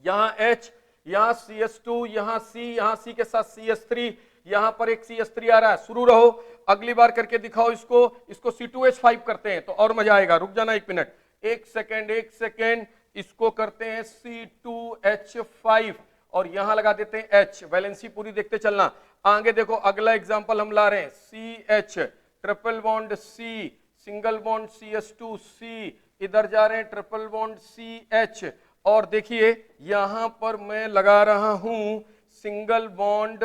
यहां H, यहां CH2, यहां C, यहां C के साथ CH3, यहां पर एक CH3 आ रहा है। शुरू रहो, अगली बार करके दिखाओ इसको C2H5 करते हैं तो और मजा आएगा। रुक जाना 1 मिनट, 1 सेकेंड, 1 सेकेंड। इसको करते हैं C2H5 और यहां लगा देते हैं H। वैलेंसी पूरी देखते चलना। आगे देखो, अगला एग्जांपल हम ला रहे हैं, CH, triple bond C, single bond CH2 C, इधर जा रहे हैं ट्रिपल बॉन्ड CH, और देखिए यहां पर मैं लगा रहा हूं सिंगल बॉन्ड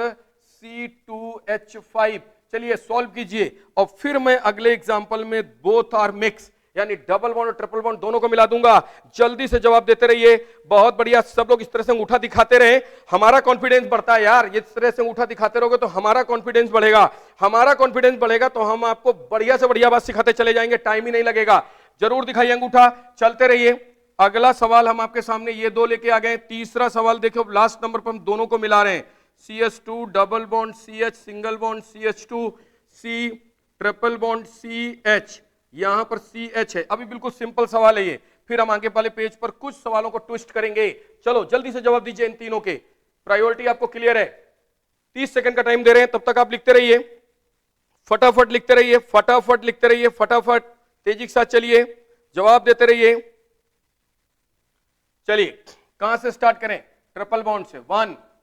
C2H5। चलिए सॉल्व कीजिए, और फिर मैं अगले एग्जांपल में बोथ आर मिक्स, यानी डबल बॉन्ड और ट्रिपल बॉन्ड दोनों को मिला दूंगा। जल्दी से जवाब देते रहिए। बहुत बढ़िया, सब लोग इस तरह से अंगूठा दिखाते रहे, हमारा कॉन्फिडेंस बढ़ता है यार। इस तरह से अंगूठा दिखाते रहोगे तो हमारा कॉन्फिडेंस बढ़ेगा, हमारा कॉन्फिडेंस बढ़ेगा तो हम आपको बढ़िया से बढ़िया बात सिखाते चले जाएंगे, टाइम ही नहीं लगेगा। जरूर दिखाइए अंगूठा, चलते रहिए। अगला सवाल हम आपके सामने ये 2 लेके आ गए। तीसरा सवाल देखो, लास्ट नंबर पर हम दोनों को मिला रहे हैं। CH2 double bond CH, single bond CH2 C, triple bond CH, यहां पर CH है। अभी बिल्कुल सिंपल सवाल है ये, फिर हम आगे वाले पेज पर कुछ सवालों को ट्विस्ट करेंगे। चलो जल्दी से जवाब दीजिए इन तीनों के। प्रायोरिटी आपको क्लियर है, 30 सेकंड का टाइम दे रहे हैं, तब तक आप लिखते रहिए, फटाफट लिखते रहिए, फटाफट लिखते रहिए, फटाफट तेजी के साथ चलिए, जवाब देते रहिए। चलिए कहां से स्टार्ट करें? ट्रिपल बॉन्ड से।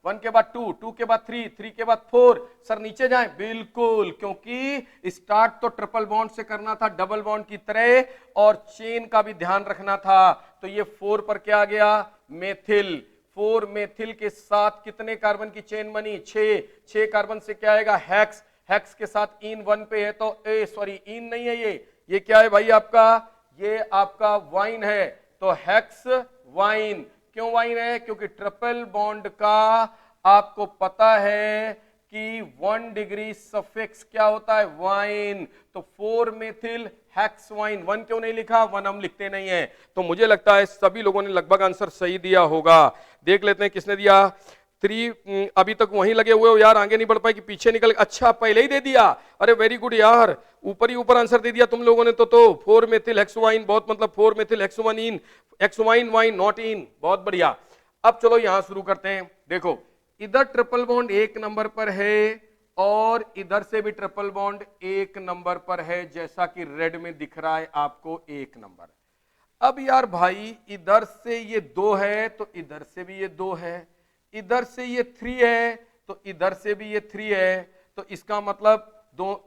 1 के बाद 2, 2 के बाद 3, 3 के बाद 4। सर नीचे जाएं? बिल्कुल, क्योंकि स्टार्ट तो ट्रिपल बॉन्ड से करना था डबल बॉन्ड की तरह, और चेन का भी ध्यान रखना था। तो ये 4 पर क्या आ गया? मेथिल। 4 मेथिल के साथ कितने कार्बन की चेन बनी? 6 कार्बन से क्या आएगा? हेक्स। हेक्स के साथ इन 1 पे है, तो सॉरी इन नहीं है, ये क्या है भाई आपका? ये आपका वाइन है, तो हेक्स वाइन। क्यों वाइन है? क्योंकि ट्रिपल बॉन्ड का आपको पता है कि 1 डिग्री सफिक्स क्या होता है? वाइन। तो 4 मेथिल हेक्स वाइन। 1 क्यों नहीं लिखा? 1 हम लिखते नहीं है। तो मुझे लगता है सभी लोगों ने लगभग आंसर सही दिया होगा। देख लेते हैं किसने दिया। 3 अभी तक वहीं लगे हुए हो यार, आगे नहीं बढ़ पाए कि पीछे निकल? अच्छा पहले ही दे दिया, अरे वेरी गुड यार, ऊपर ही ऊपर आंसर दे दिया तुम लोगों ने। तो 4 मेथिल हेक्सवाइन, बहुत मतलब 4 मेथिल हेक्सवाइन, हेक्सवाइन वाइन नॉट इन। बहुत बढ़िया। अब चलो यहां शुरू करते हैं। देखो इधर ट्रिपल बॉन्ड 1 नंबर पर है और इधर से भी ट्रिपल बॉन्ड 1 नंबर पर है, जैसा कि रेड में दिख रहा है आपको 1 नंबर। अब यार भाई इधर से ये 2 है तो इधर से भी ये 2 है, इधर से ये 3 है तो इधर से भी ये 3 है, तो इसका मतलब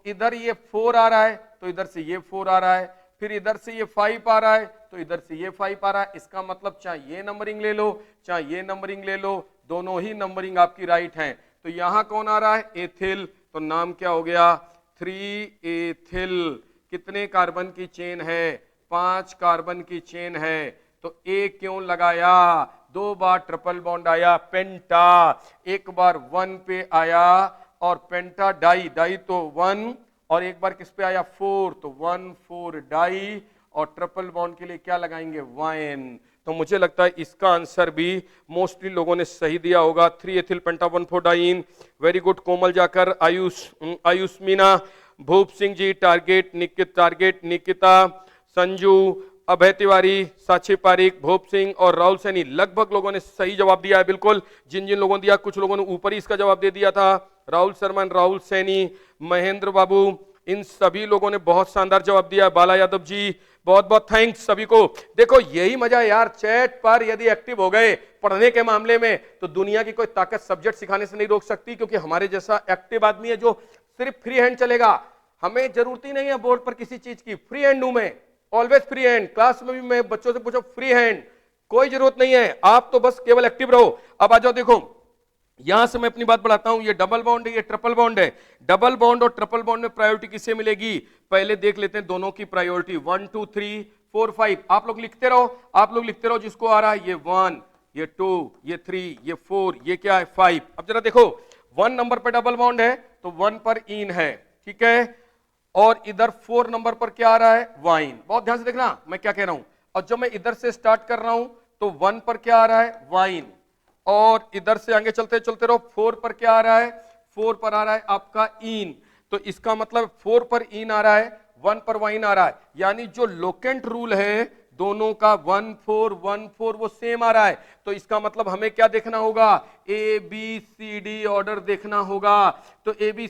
इधर ये 4 आ रहा है तो इधर से ये 4 आ रहा है, फिर इधर से ये 5 आ रहा है तो इधर से ये 5 आ रहा है। इसका मतलब चाहे ये नंबरिंग ले लो चाहे ये नंबरिंग ले लो, दोनों ही नंबरिंग आपकी राइट है। तो यहां कौन आ रहा है? एथिल। तो नाम क्या हो गया? 3 एथिल। कितने कार्बन की चेन है? 5 कार्बन की चेन है। तो ए क्यों लगाया? 2 बार ट्रिपल बॉन्ड आया पेंटा, एक बार 1 पे आया और पेंटा डाई, डाई तो 1 और एक बार किस पे आया 4, तो 1 4 डाई और ट्रिपल बॉन्ड के लिए क्या लगाएंगे वाइन। तो मुझे लगता है इसका आंसर भी मोस्टली लोगों ने सही दिया होगा, 3 एथिल पेंटा 1 4 डाइन। वेरी गुड कोमल जाकर, आयुष मीना, भूप सिंह जी टारगेट, निकिता, संजू, अभय तिवारी, साक्षी पारिक, भूप सिंह और राहुल सैनी, लगभग लोगों ने सही जवाब दिया है। बिल्कुल जिन जिन लोगों ने दिया, कुछ लोगों ने ऊपर ही इसका जवाब दे दिया था, राहुल शर्मा, राहुल सैनी, महेंद्र बाबू, इन सभी लोगों ने बहुत शानदार जवाब दिया। बाला यादव जी, बहुत बहुत थैंक्स सभी को। देखो यही मजा है यार, चैट पर यदि एक्टिव हो गए पढ़ने के मामले में तो दुनिया की कोई ताकत सब्जेक्ट सिखाने से नहीं रोक सकती, क्योंकि हमारे जैसा एक्टिव आदमी है जो सिर्फ फ्री हैंड चलेगा। हमें जरूरत ही नहीं है बोर्ड पर किसी चीज की, फ्री हैंड हूं मैं, ऑलवेज फ्री हैंड। क्लास में भी मैं बच्चों से पूछो फ्री हैंड, कोई जरूरत नहीं है, आप तो बस केवल एक्टिव रहो। अब आ जाओ, देखो यहां से मैं अपनी बात बढ़ाता हूं, ये डबल बॉन्ड है, ये ट्रिपल बॉन्ड है। डबल बॉन्ड और ट्रिपल बॉन्ड में प्रायोरिटी किसे मिलेगी, पहले देख लेते हैं दोनों की प्रायोरिटी। 1 2 3 4 5, आप लोग लिखते रहो, जिसको आ रहा है ये 1, ये 2, ये 3, ये 4, ये क्या है 5। अब जरा देखो 1 नंबर पर डबल बॉन्ड है तो 1 पर इन है, ठीक है, और इधर 4 नंबर पर क्या आ रहा है वाइन। बहुत ध्यान से देखना मैं क्या कह रहा हूं, और जब मैं इधर से स्टार्ट कर रहा हूं तो 1 पर क्या आ रहा है वाइन, और इधर से आगे चलते चलते रहो, 4 पर क्या आ रहा है, 4 पर आ रहा है आपका इन। तो इसका मतलब 4 पर इन आ रहा है, 1 पर वाइन आ रहा है, यानी जो लोकेंट रूल है दोनों का 1 4 1 4 वो सेम आ रहा है। तो इसका मतलब हमें क्या देखना होगा, A B C D order देखना होगा। तो A B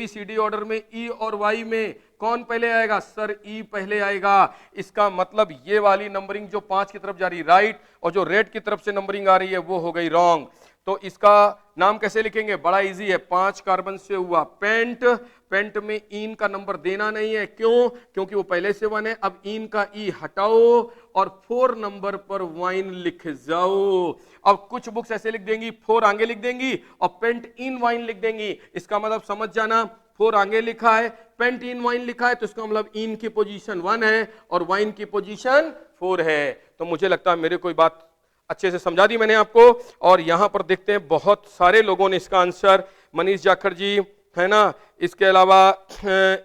C D order में ई और वाई में कौन पहले आएगा, सर ई पहले आएगा। इसका मतलब ये वाली नंबरिंग जो 5 की तरफ जा रही राइट, और जो रेड की तरफ से नंबरिंग आ रही है वो हो गई रॉन्ग। तो इसका नाम कैसे लिखेंगे, बड़ा इजी है, 5 कार्बन से हुआ पेंट। पेंट में इन का नंबर देना नहीं है, क्यों, क्योंकि वो पहले से 1 है। अब इन का ई हटाओ और 4 नंबर पर वाइन लिख जाओ। अब कुछ बुक्स ऐसे लिख देंगी, 4 आगे लिख देंगी और पेंट इन वाइन लिख देंगी। इसका मतलब समझ जाना, 4 आगे लिखा है, पेंट इन वाइन लिखा है, तो इसका मतलब इन की पोजीशन 1 है और वाइन की पोजीशन 4 है। तो मुझे लगता है मेरे कोई बात अच्छे से समझा दी मैंने आपको। और यहां पर देखते हैं बहुत सारे लोगों ने इसका आंसर, मनीष जाखड़ जी है ना, इसके अलावा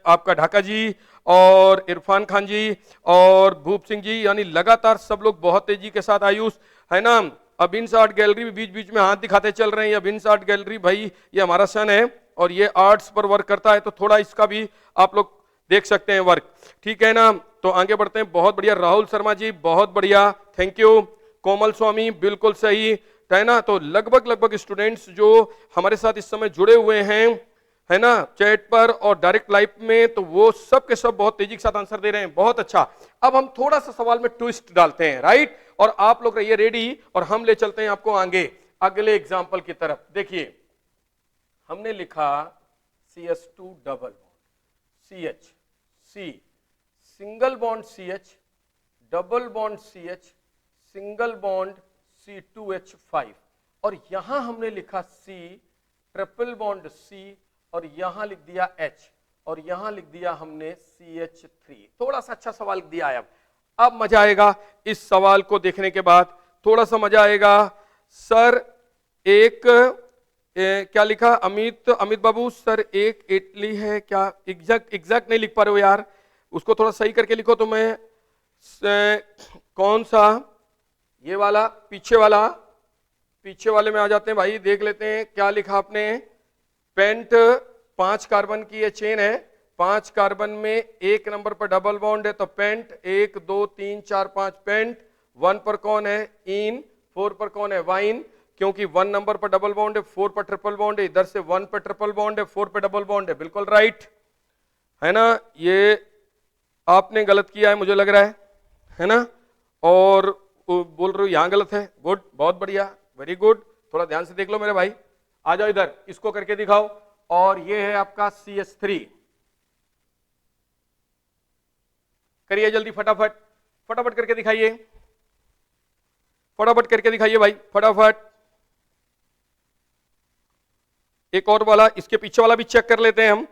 आपका ढाका जी और इरफान खान जी और भूप सिंह जी, यानी लगातार सब लोग बहुत तेजी के साथ, आयुष है ना, अभिन्स आर्ट गैलरी भी बीच बीच में हाथ दिखाते चल रहे हैं। अभिन्स आर्ट गैलरी भाई ये हमारा सन है और ये आर्ट्स पर वर्क करता है, तो थोड़ा इसका भी आप लोग देख सकते हैं वर्क, ठीक है ना। तो आगे बढ़ते हैं, बहुत बढ़िया राहुल शर्मा जी, बहुत बढ़िया, थैंक यू। कोमल स्वामी बिल्कुल सही है ना। तो लगभग स्टूडेंट्स जो हमारे साथ इस समय जुड़े हुए हैं है ना, चैट पर और डायरेक्ट लाइव में, तो वो सब के सब बहुत तेजी के साथ आंसर दे रहे हैं, बहुत अच्छा। अब हम थोड़ा सा सवाल में ट्विस्ट डालते हैं, राइट, और आप लोग रहिए रेडी और हम ले चलते हैं आपको आगे अगले एग्जाम्पल की तरफ। देखिए हमने लिखा CH2 double bond CH, C single bond CH, double bond CH, single bond C2H5, और यहां हमने लिखा C ट्रिपल बॉन्ड C, और यहां लिख दिया H, और यहां लिख दिया हमने CH3। थोड़ा सा अच्छा सवाल दिया है। अब मजा आएगा इस सवाल को देखने के बाद, थोड़ा सा मजा आएगा। सर एक क्या लिखा अमित बाबू, सर एक इटली है क्या, एग्जैक्ट नहीं लिख पा रहे हो यार, उसको थोड़ा सही करके लिखो। तो मैं कौन सा, ये वाला, पीछे वाले में आ जाते हैं भाई, देख लेते हैं क्या लिखा आपने। पेंट 5 कार्बन की ये चेन है, 5 कार्बन में 1 नंबर पर डबल बॉन्ड है, तो पेंट 1 2 3 4 5 पेंट। 1 पर कौन है इन, 4 पर कौन है वाइन, क्योंकि 1 नंबर पर डबल बॉन्ड है, 4 पर ट्रिपल बॉन्ड है, इधर से 1 पर ट्रिपल बॉन्ड है, 4 पर डबल बॉन्ड है, बिल्कुल राइट है ना। ये आपने गलत किया है मुझे लग रहा है ना, और बोल रहे हो यहां गलत है, गुड, बहुत बढ़िया, वेरी गुड। थोड़ा ध्यान से देख लो मेरे भाई, आ जाओ इधर, इसको करके दिखाओ। और ये है आपका CH3, करिए जल्दी, फटाफट करके दिखाइए, फटाफट करके दिखाइए भाई, फटाफट। एक और वाला, इसके पीछे वाला भी चेक कर लेते हैं, हम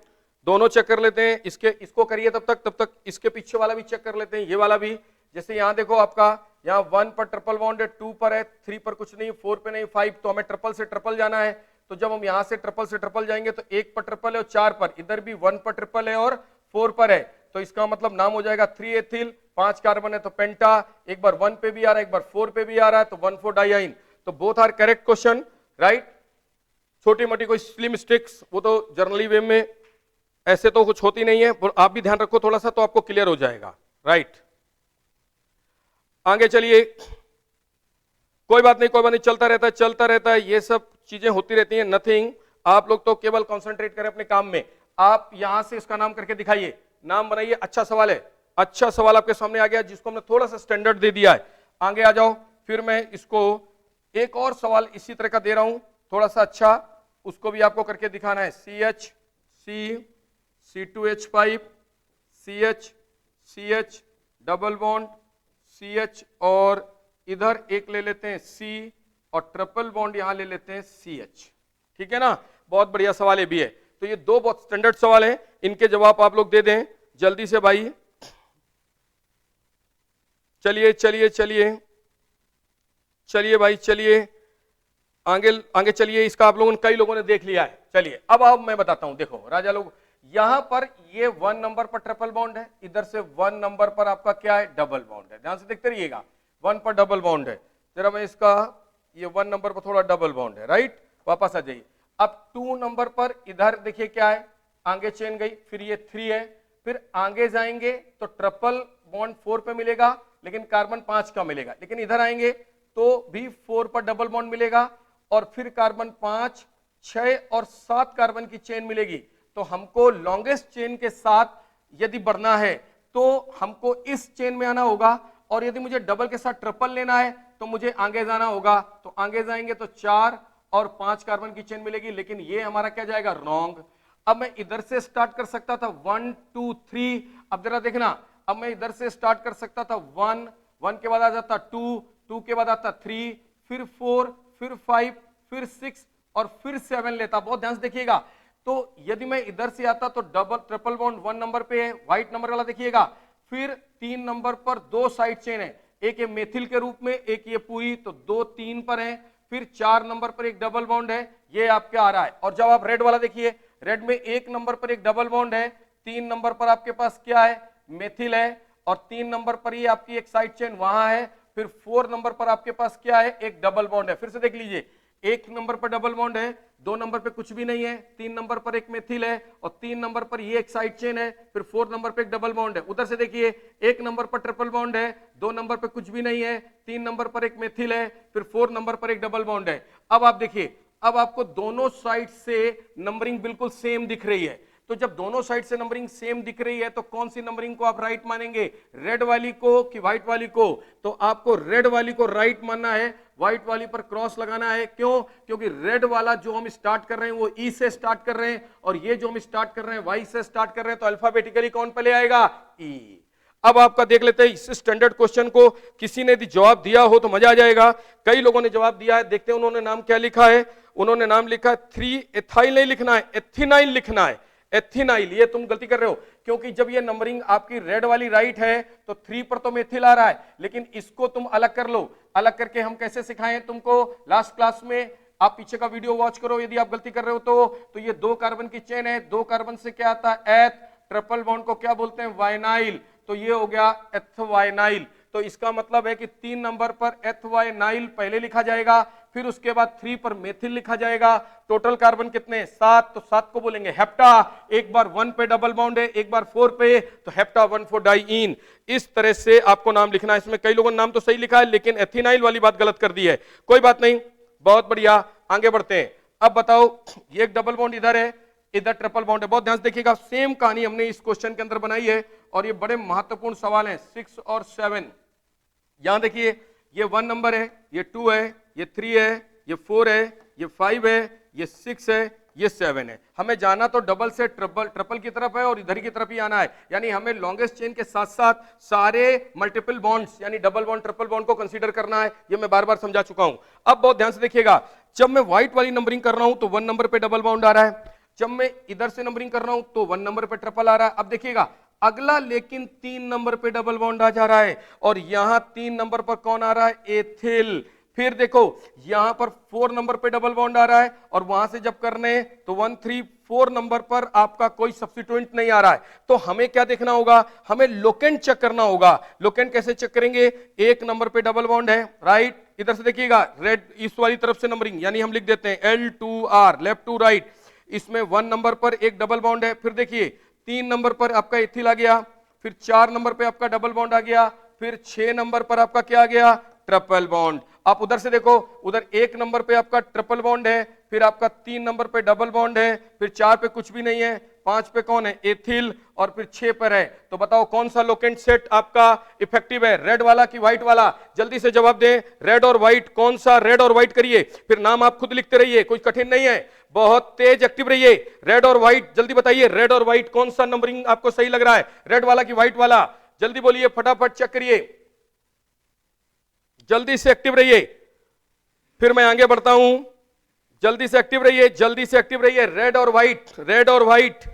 दोनों चेक कर लेते हैं। इसको करिए तब तक इसके पीछे वाला भी चेक कर लेते हैं, ये वाला भी। जैसे यहां देखो आपका, यहाँ 1 पर ट्रिपल बॉन्ड है, 2 पर है, 3 पर कुछ नहीं, 4 पे नहीं, 5, तो हमें ट्रिपल से ट्रिपल जाना है, तो जब हम यहां से ट्रिपल जाएंगे तो 1 पर ट्रिपल है और 4 पर, इधर भी 1 पर ट्रिपल है और 4 पर है, तो इसका मतलब नाम हो जाएगा 3 एथिल, 5 कार्बन है तो पेंटा, एक बार 1 पे भी आ रहा है एक बार 4 पे भी आ रहा है तो 1,4 डाइआइन। तो both are correct question, right. छोटी मोटी कोई स्लिम स्टिक्स वो तो जनरली वे में ऐसे तो कुछ होती नहीं है, आप भी ध्यान रखो थोड़ा सा तो आपको क्लियर हो जाएगा, राइट। आगे चलिए, कोई बात नहीं, चलता रहता है, ये सब चीजें होती रहती हैं, नथिंग। आप लोग तो केवल कंसंट्रेट करें अपने काम में। आप यहां से इसका नाम करके दिखाइए, नाम बनाइए। अच्छा सवाल है, अच्छा सवाल आपके सामने आ गया जिसको हमने थोड़ा सा स्टैंडर्ड दे दिया है। आगे आ जाओ, फिर मैं इसको एक और सवाल इसी तरह का दे रहा हूं, थोड़ा सा अच्छा, उसको भी आपको करके दिखाना है। CH C2H5 CH double bond CH और इधर एक ले लेते हैं C और ट्रिपल बॉन्ड यहां ले लेते हैं CH। ठीक है ना, बहुत बढ़िया सवाल ये भी है। तो ये दो बहुत स्टैंडर्ड सवाल हैं, इनके जवाब आप लोग दे दें जल्दी से भाई। चलिए चलिए चलिए चलिए भाई, चलिए आगे चलिए। इसका आप लोगों ने, कई लोगों ने देख लिया है। चलिए अब मैं बताता हूं, देखो राजा लोग, यहां पर ये 1 नंबर पर ट्रिपल बॉन्ड है, इधर से 1 नंबर पर आपका क्या है, डबल बॉन्ड है। ध्यान से देखते रहिएगा, 1 पर डबल बॉन्ड है। जरा मैं इसका, ये 1 नंबर पर थोड़ा डबल बॉन्ड है, राइट। वापस आ जाइए, अब 2 नंबर पर इधर देखिए क्या है, आगे चेन गई, फिर ये 3 है, फिर आगे जाएंगे तो ट्रिपल बॉन्ड 4 पे मिलेगा लेकिन कार्बन 5 का मिलेगा, लेकिन इधर आएंगे तो भी 4 पर डबल बॉन्ड मिलेगा और फिर कार्बन 5, 6 और 7 कार्बन की चेन मिलेगी। तो हमको लॉन्गेस्ट चेन के साथ यदि बढ़ना है तो हमको इस चेन में आना होगा, और यदि मुझे डबल के साथ ट्रिपल लेना है तो मुझे आगे जाना होगा। तो आगे जाएंगे तो 4 और 5 कार्बन की चेन मिलेगी, लेकिन ये हमारा क्या जाएगा, रॉन्ग। अब मैं इधर से स्टार्ट कर सकता था 1 2 3, अब जरा देखना, अब मैं इधर से स्टार्ट कर सकता था 1, 1 के बाद आ जाता 2, 2 के बाद आता 3, फिर 4, फिर 5, फिर 6 और फिर 7 लेता। बहुत ध्यान से देखिएगा। तो यदि मैं इधर से आता तो डबल ट्रिपल बॉन्ड 1 नंबर पे है, व्हाइट नंबर वाला देखिएगा, फिर 3 नंबर पर 2 साइड चेन है, एक ये मेथिल के रूप में, एक ये पूरी, तो 2 3 पर है, फिर 4 नंबर पर एक डबल बॉन्ड है, ये आपके आ रहा है। और जब आप रेड वाला देखिए, रेड में 1 नंबर पर एक डबल बॉन्ड है, 3 नंबर पर आपके पास क्या है, मेथिल है, और 3 नंबर पर ये आपकी एक साइड चेन वहां है, फिर 4 नंबर पर आपके पास क्या है, एक डबल बॉन्ड है। फिर से देख लीजिए, 1 नंबर पर डबल बॉन्ड है, 2 नंबर पे कुछ भी नहीं है, 3 नंबर पर एक मेथिल है और 3 नंबर पर ये एक साइड चेन है, फिर 4 नंबर पे एक डबल बॉन्ड है। उधर से देखिए, 1 नंबर पर ट्रिपल बॉन्ड है, 2 नंबर पे कुछ भी नहीं है, 3 नंबर पर एक मेथिल है, फिर 4 नंबर पर एक डबल बॉन्ड है। अब आप देखिए, अब आपको दोनों साइड से नंबरिंग बिल्कुल सेम दिख रही है। तो जब दोनों साइड से नंबरिंग सेम दिख रही है तो कौन सी नंबरिंग को आप राइट मानेंगे, रेड वाली को कि व्हाइट वाली को? तो आपको रेड वाली को राइट मानना है, व्हाइट वाली पर क्रॉस लगाना है। क्यों? क्योंकि रेड वाला जो हम स्टार्ट कर रहे हैं वो ई से स्टार्ट कर रहे हैं, और ये जो हम स्टार्ट कर रहे हैं वाई से स्टार्ट कर रहे हैं, तो अल्फाबेटिकली कौन पहले आएगा, ई। अब आपका देख लेते हैं इस स्टैंडर्ड क्वेश्चन को, किसी ने यदि जवाब दिया हो तो मजा आ जाएगा। कई लोगों ने जवाब दिया है, देखते हैं उन्होंने नाम क्या लिखा है। उन्होंने नाम लिखा है 3 एथाइल नहीं लिखना है, एथिनाइल लिखना है, एथिनाइल। ये तुम गलती कर रहे हो, क्योंकि जब ये नंबरिंग आपकी रेड वाली राइट है तो 3 पर तो मेथिल आ रहा है, लेकिन इसको तुम अलग कर लो। अलग करके हम कैसे सिखाएं तुमको, लास्ट क्लास में आप पीछे का वीडियो वॉच करो यदि आप गलती कर रहे हो तो ये 2 कार्बन की चेन है, 2 कार्बन से क्या आता है, एथ, ट्रिपल बॉन्ड को क्या बोलते हैं, वाइनाइल, तो ये हो गया एथवाइनाइल। तो इसका मतलब है कि 3 नंबर पर एथवाइनाइल पहले लिखा जाएगा, फिर उसके बाद 3 पर मेथिल लिखा जाएगा। टोटल कार्बन कितने, 7, तो 7 को बोलेंगे हेप्टा। एक बार 1 पे डबल बॉन्ड है, एक बार 4 पे, तो हेप्टा 1,4 डाइईन। इस तरह से आपको नाम लिखना है। इसमें कई लोगों ने नाम तो सही लिखा है लेकिन एथिनाइल वाली बात गलत कर दी है, कोई बात नहीं, बहुत बढ़िया, आगे बढ़ते हैं। अब बताओ, ये एक डबल बॉन्ड इधर है, इधर ट्रिपल बॉन्ड है। बहुत ध्यान से देखिएगा, सेम कहानी हमने इस क्वेश्चन के अंदर बनाई है और ये बड़े महत्वपूर्ण सवाल हैं 6 और 7। यहां देखिए, ये 1 नंबर है, ये 2 है, ये 3 है, ये 4 है, ये 5 है, ये 6 है, ये 7 है। हमें जाना तो डबल से ट्रिपल की तरफ है और इधर की तरफ ही आना है, यानी हमें लॉन्गेस्ट चेन के साथ साथ सारे मल्टीपल बॉन्ड्स यानी डबल बॉन्ड ट्रिपल बॉन्ड को कंसीडर करना है। ये मैं बार बार समझा चुका हूं। अब बहुत ध्यान से देखिएगा, जब मैं व्हाइट वाली नंबरिंग कर रहा हूं तो 1 नंबर पे डबल बॉन्ड आ रहा है, जब मैं इधर से नंबरिंग कर रहा हूं तो 1 नंबर पे ट्रिपल आ रहा है। अब देखिएगा अगला लेकिन 3 नंबर पे डबल बॉन्ड आ जा रहा है, और यहां 3 नंबर पर कौन आ रहा है, एथिल। फिर देखो यहां पर 4 नंबर पे डबल बॉन्ड आ रहा है और वहां से जब करने तो 134 नंबर पर आपका कोई सब्स्टिट्यूएंट नहीं आ रहा है। तो हमें क्या देखना होगा, हमें लोकेंट चेक करना होगा। लोकेंट कैसे चेक करेंगे, 1 नंबर पे डबल बॉन्ड है, राइट, इधर से देखिएगा रेड इस वाली तरफ से नंबरिंग, यानी हम लिख देते हैं L2R, लेफ्ट टू राइट। इसमें 1 नंबर पर एक डबल बॉन्ड है, फिर देखिए 3 नंबर पर आपका इथिल आ गया, फिर 4 नंबर पे आपका डबल बॉन्ड आ गया, फिर 6 नंबर पर आपका क्या आ गया, ट्रिपल बॉन्ड। आप उधर से देखो, उधर 1 नंबर पे आपका ट्रिपल बॉन्ड है, फिर आपका 3 नंबर पे डबल बॉन्ड है, फिर 4 पे कुछ भी नहीं है, 5 पे कौन है, एथिल, और फिर 6 पर है। तो बताओ कौन सा लोकेंट सेट आपका इफेक्टिव है, रेड वाला कि व्हाइट वाला? जल्दी से जवाब दें, रेड और व्हाइट, कौन सा? रेड और व्हाइट करिए, फिर नाम आप खुद लिखते रहिए, कुछ कठिन नहीं है, बहुत तेज एक्टिव रहिए। रेड और व्हाइट, जल्दी बताइए, रेड और व्हाइट कौन सा नंबरिंग आपको सही लग रहा है, रेड वाला कि व्हाइट वाला? जल्दी बोलिए, फटाफट चेक करिए, जल्दी से एक्टिव रहिए, फिर मैं आगे बढ़ता हूं। जल्दी से एक्टिव रहिए, जल्दी से एक्टिव रहिए। रेड और व्हाइट, रेड और व्हाइट,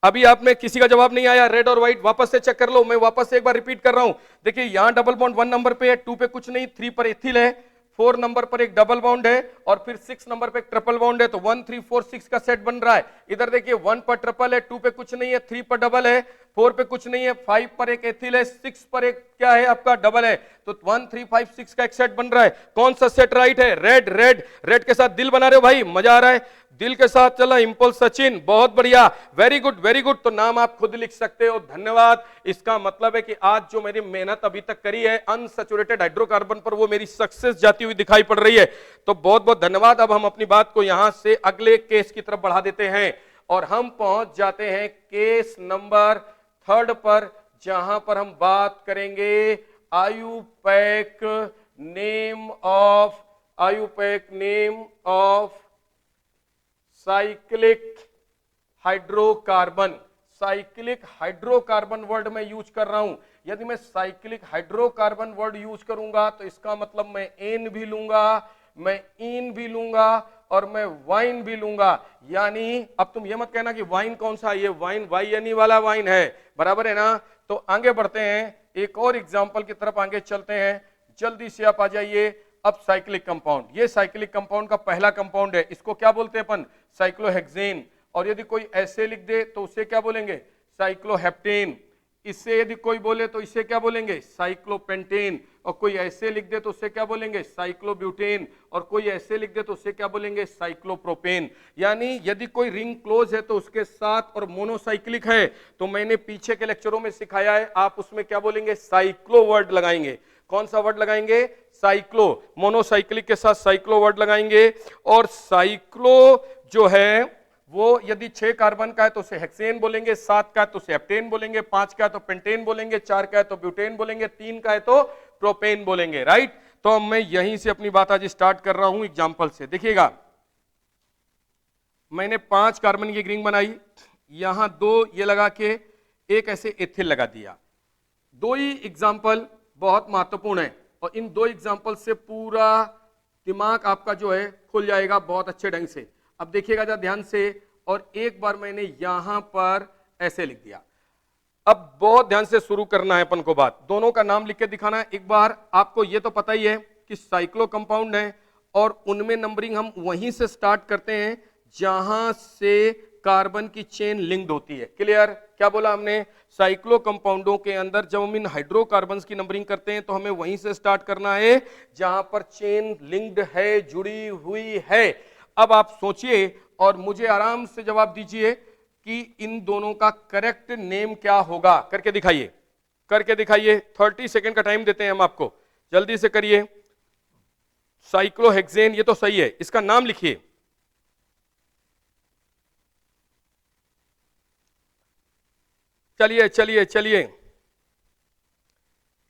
अभी आप में किसी का जवाब नहीं आया, रेड और व्हाइट वापस से चेक कर लो, मैं वापस से एक बार रिपीट कर रहा हूं। देखिए यहां डबल बॉन्ड 1 नंबर पे है, 2 पे कुछ नहीं, 3 पर एथिल है, 4 नंबर पर एक डबल बॉन्ड है और फिर 6 नंबर पे एक ट्रिपल बॉन्ड है, तो 1 3 4 6 का सेट बन रहा है। इधर देखिए 1 पर ट्रिपल है, 2 पे कुछ नहीं है, 3 पर डबल है, 4 पे कुछ नहीं है, 5 पर एक एथिल है, 6 पर एक क्या है आपका डबल है, तो 1 3 5 6 का एक सेट बन रहा है। कौन सा सेट राइट है? रेड। रेड, रेड के साथ दिल बना रहे हो भाई, मजा आ रहा है, दिल के साथ चला, इम्पल्स सचिन, बहुत बढ़िया, वेरी गुड वेरी गुड। तो नाम आप खुद लिख सकते हो, धन्यवाद। इसका मतलब है कि आज जो मेरी मेहनत अभी तक करी है अनसैचुरेटेड हाइड्रोकार्बन पर, वो मेरी सक्सेस जाती हुई दिखाई पड़ रही है, तो बहुत बहुत धन्यवाद। अब हम अपनी बात को यहां से अगले केस की तरफ बढ़ा देते हैं और हम पहुंच जाते हैं केस नंबर 3 पर, जहां पर हम बात करेंगे IUPAC name of cyclic hydrocarbon. Cyclic hydrocarbon word मैं यूज कर रहा हूं। यदि मैं साइक्लिक हाइड्रोकार्बन वर्ड यूज करूंगा तो इसका मतलब मैं एन भी लूंगा, मैं इन भी लूंगा और मैं वाइन भी लूंगा। यानी अब तुम ये मत कहना कि वाइन कौन सा, ये वाइन वाई वाला वाइन है, बराबर है ना? तो आगे बढ़ते हैं, एक और एग्जांपल की तरफ आगे चलते हैं, जल्दी से आप आ जाइए। अब साइक्लिक कंपाउंड, ये साइक्लिक कंपाउंड का पहला कंपाउंड है, इसको क्या बोलते हैं अपन? साइक्लोहेक्सेन। और यदि कोई ऐसे लिख दे तो उसे क्या बोलेंगे? साइक्लोहेप्टेन। इससे यदि कोई बोले तो इसे क्या बोलेंगे? साइक्लोपेंटेन। और कोई ऐसे लिख दे तो उसे क्या बोलेंगे? साइक्लोब्यूटेन। और कोई ऐसे लिख दे तो उसे क्या बोलेंगे? साइक्लोप्रोपेन। यानी यदि कोई रिंग क्लोज है तो उसके साथ और मोनोसाइक्लिक है तो मैंने पीछे के लेक्चरों में सिखाया है, आप उसमें क्या बोलेंगे? साइक्लो वर्ड लगाएंगे। कौन सा वर्ड लगाएंगे? साइक्लो। मोनोसाइक्लिक के साथ साइक्लो वर्ड लगाएंगे। और साइक्लो जो है वो यदि 6 कार्बन का है तो उसे हेक्सेन बोलेंगे, 7 का है तो उसे हेप्टेन बोलेंगे, 5 का है तो पेंटेन बोलेंगे, 4 का है तो ब्यूटेन बोलेंगे, 3 का है तो प्रोपेन बोलेंगे, राइट? तो मैं यहीं से अपनी बात आज स्टार्ट कर रहा हूं एग्जांपल से। देखिएगा, मैंने 5 कार्बन की रिंग बनाई, यहां 2 ये लगा के एक ऐसे एथिल लगा दिया। 2 ही एग्जाम्पल बहुत महत्वपूर्ण है और इन 2 एग्जाम्पल से पूरा दिमाग आपका जो है खुल जाएगा बहुत अच्छे ढंग से। अब देखिएगा जरा ध्यान से, और एक बार मैंने यहां पर ऐसे लिख दिया। अब बहुत ध्यान से शुरू करना है अपन को बात, दोनों का नाम लिख के दिखाना है। एक बार आपको ये तो पता ही है कि साइक्लो कंपाउंड है और उनमें नंबरिंग हम वहीं से स्टार्ट करते हैं जहां से कार्बन की चेन लिंक्ड होती है। क्लियर? क्या बोला हमने? साइक्लो कंपाउंडों के अंदर जब हम इन हाइड्रोकार्बन्स की नंबरिंग करते हैं तो हमें वहीं से स्टार्ट करना है जहां पर चेन लिंक्ड है, जुड़ी हुई है। अब आप सोचिए और मुझे आराम से जवाब दीजिए कि इन दोनों का करेक्ट नेम क्या होगा। करके दिखाइए, करके दिखाइए। 30 सेकंड का टाइम देते हैं हम आपको, जल्दी से करिए। साइक्लोहेक्सेन ये तो सही है, इसका नाम लिखिए। चलिए चलिए चलिए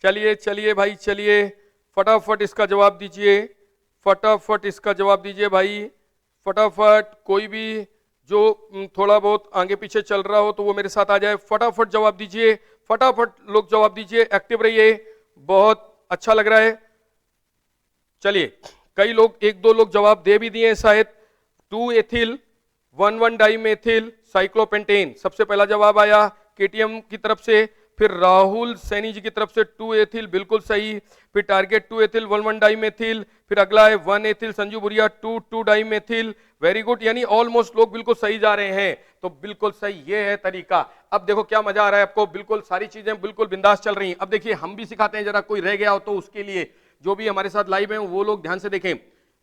चलिए चलिए भाई, चलिए फटाफट इसका जवाब दीजिए, फटाफट इसका जवाब दीजिए भाई, फटाफट। कोई भी जो थोड़ा बहुत आगे पीछे चल रहा हो तो वो मेरे साथ आ जाए, फटाफट जवाब दीजिए, फटाफट लोग जवाब दीजिए, एक्टिव रहिए, बहुत अच्छा लग रहा है। चलिए, कई लोग, 1-2 लोग जवाब दे भी दिए शायद। 2 एथिल 1,1 डाइमेथिल साइक्लोपेंटेन, सबसे पहला जवाब आया केटीएम की तरफ से। फिर राहुल सैनी जी की तरफ से 2 एथिल, बिल्कुल सही। फिर टारगेट 2 एथिल 1 डाई मेथिल। फिर अगला है 1 एथिल संजू बुरिया 2 डाई मेथिल। वेरी गुड, यानी ऑलमोस्ट लोग बिल्कुल सही जा रहे हैं, तो बिल्कुल सही ये है तरीका। अब देखो क्या मजा आ रहा है आपको, बिल्कुल सारी चीजें बिल्कुल बिंदास चल रही हैं। अब देखिए हम भी सिखाते हैं, जरा कोई रह गया हो तो उसके लिए जो भी हमारे साथ लाइव हैं वो लोग ध्यान से देखें।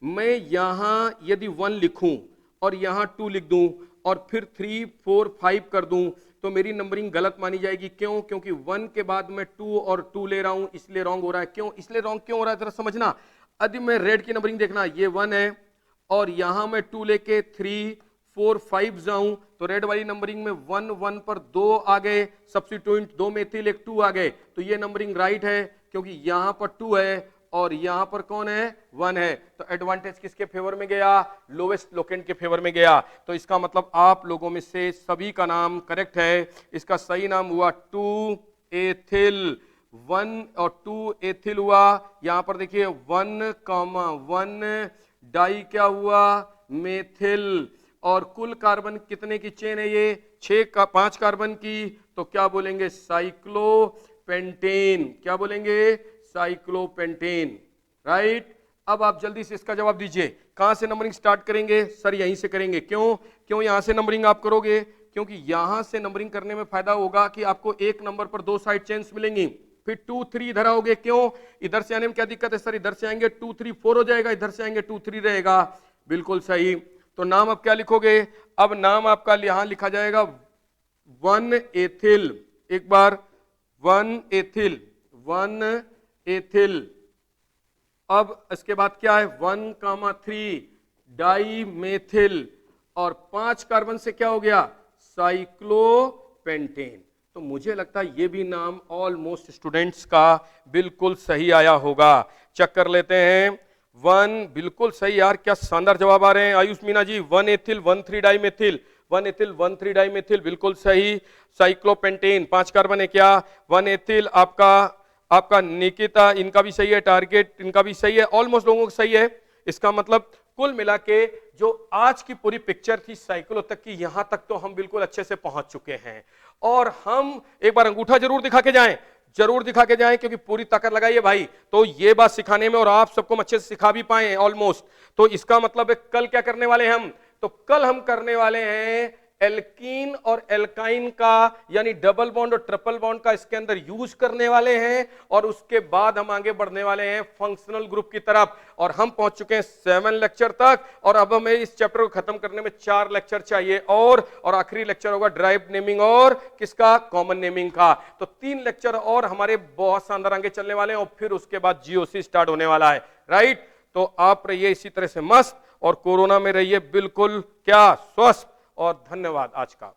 मैं यहां यदि 1 लिखूं और यहां 2 लिख दूं और फिर 3 4 5 कर दूं तो मेरी नंबरिंग गलत मानी जाएगी। क्यों? क्योंकि 1 के बाद मैं 2 और 2 ले रहा हूं, इसलिए रॉन्ग हो रहा है। क्यों इसलिए रॉन्ग क्यों हो रहा है जरा समझना। यदि मैं रेड की नंबरिंग देखना, ये 1 है और यहां मैं 2 लेके 3 4 5 जाऊं तो रेड वाली नंबरिंग में 1 1 पर 2 आ गए, सब्स्टिट्यूएंट 2 मेथिल 1 2 आ गए, तो ये नंबरिंग राइट है क्योंकि यहां पर 2 है और यहां पर कौन है 1 है। तो एडवांटेज किसके फेवर में गया? लोवेस्ट लोकेंट के फेवर में गया। तो इसका मतलब आप लोगों में से सभी का नाम करेक्ट है। इसका सही नाम हुआ 2 एथिल। 1 और 2 एथिल हुआ। यहां पर देखिए 1, 1 डाई क्या हुआ? मेथिल। और कुल कार्बन कितने की चेन है ये? 5 कार्बन की। तो क्या बोलेंगे? साइक्लोपेंटेन। क्या बोलेंगे? साइक्लोपेंटेन। राइट। अब आप जल्दी से इसका जवाब दीजिए। कहां से नंबरिंग स्टार्ट करेंगे? सर यहीं से करेंगे। क्यों यहां से नंबरिंग आप करोगे? क्योंकि यहां से नंबरिंग करने में फायदा होगा कि आपको एक नंबर पर 2 साइड चेन्स मिलेंगी। फिर 2 3 इधर आओगे। क्यों? इधर से आने में क्या दिक्कत है? सर इधर से आएंगे 2 3 4 हो जाएगा, इधर से आएंगे 2 3 रहेगा। बिल्कुल सही। तो नाम अब क्या लिखोगे? अब नाम आपका यहां लिखा जाएगा 1 एथिल। एक बार 1 एथिल, 1 एथिल। अब इसके बाद क्या है? 1, 3 डाई मेथिल और 5 कार्बन से क्या हो गया? साइक्लोपेंटेन। तो मुझे लगता है ये भी नाम ऑलमोस्ट स्टूडेंट्स का बिल्कुल सही आया होगा। चेक कर लेते हैं। 1 बिल्कुल सही यार, क्या शानदार जवाब आ रहे हैं। Ayush Meena ji 1 ethyl 1 3 di methyl, 1 ethyl 1 3 di methyl, बिल्कुल सही। साइक्लोपेंटेन 5 कार्बन है क्या? 1 एथिल। आपका निकिता इनका भी सही है, टारगेट इनका भी सही है, ऑलमोस्ट लोगों का सही है। इसका मतलब कुल मिला के जो आज की पूरी पिक्चर थी साइक्लो तक की, यहां तक तो हम बिल्कुल अच्छे से पहुंच चुके हैं। और हम एक बार अंगूठा जरूर दिखा के जाएं, जरूर दिखा के जाएं, क्योंकि पूरी ताकत लगाइए भाई तो ये बात सिखाने में और आप सबको अच्छे से सिखा भी पाए ऑलमोस्ट। तो इसका मतलब है कल क्या करने वाले हम? तो कल हम करने वाले हैं एल्कीन और एल्काइन का, यानी डबल बॉन्ड और ट्रिपल बॉन्ड का इसके अंदर यूज करने वाले हैं। और उसके बाद हम आगे बढ़ने वाले हैं फंक्शनल ग्रुप की तरफ। और हम पहुंच चुके हैं 7 लेक्चर तक और अब हमें इस चैप्टर को खत्म करने में 4 लेक्चर चाहिए और आखिरी लेक्चर होगा ड्राइव नेमिंग और किसका? कॉमन नेमिंग का। तो 3 लेक्चर और हमारे बहुत शानदार आगे चलने वाले हैं और फिर उसके बाद जीओसी स्टार्ट होने वाला है। राइट। तो आप रहिए इसी तरह से मस्त और कोरोना में रहिए बिल्कुल क्या? स्वस्थ। और धन्यवाद आज का।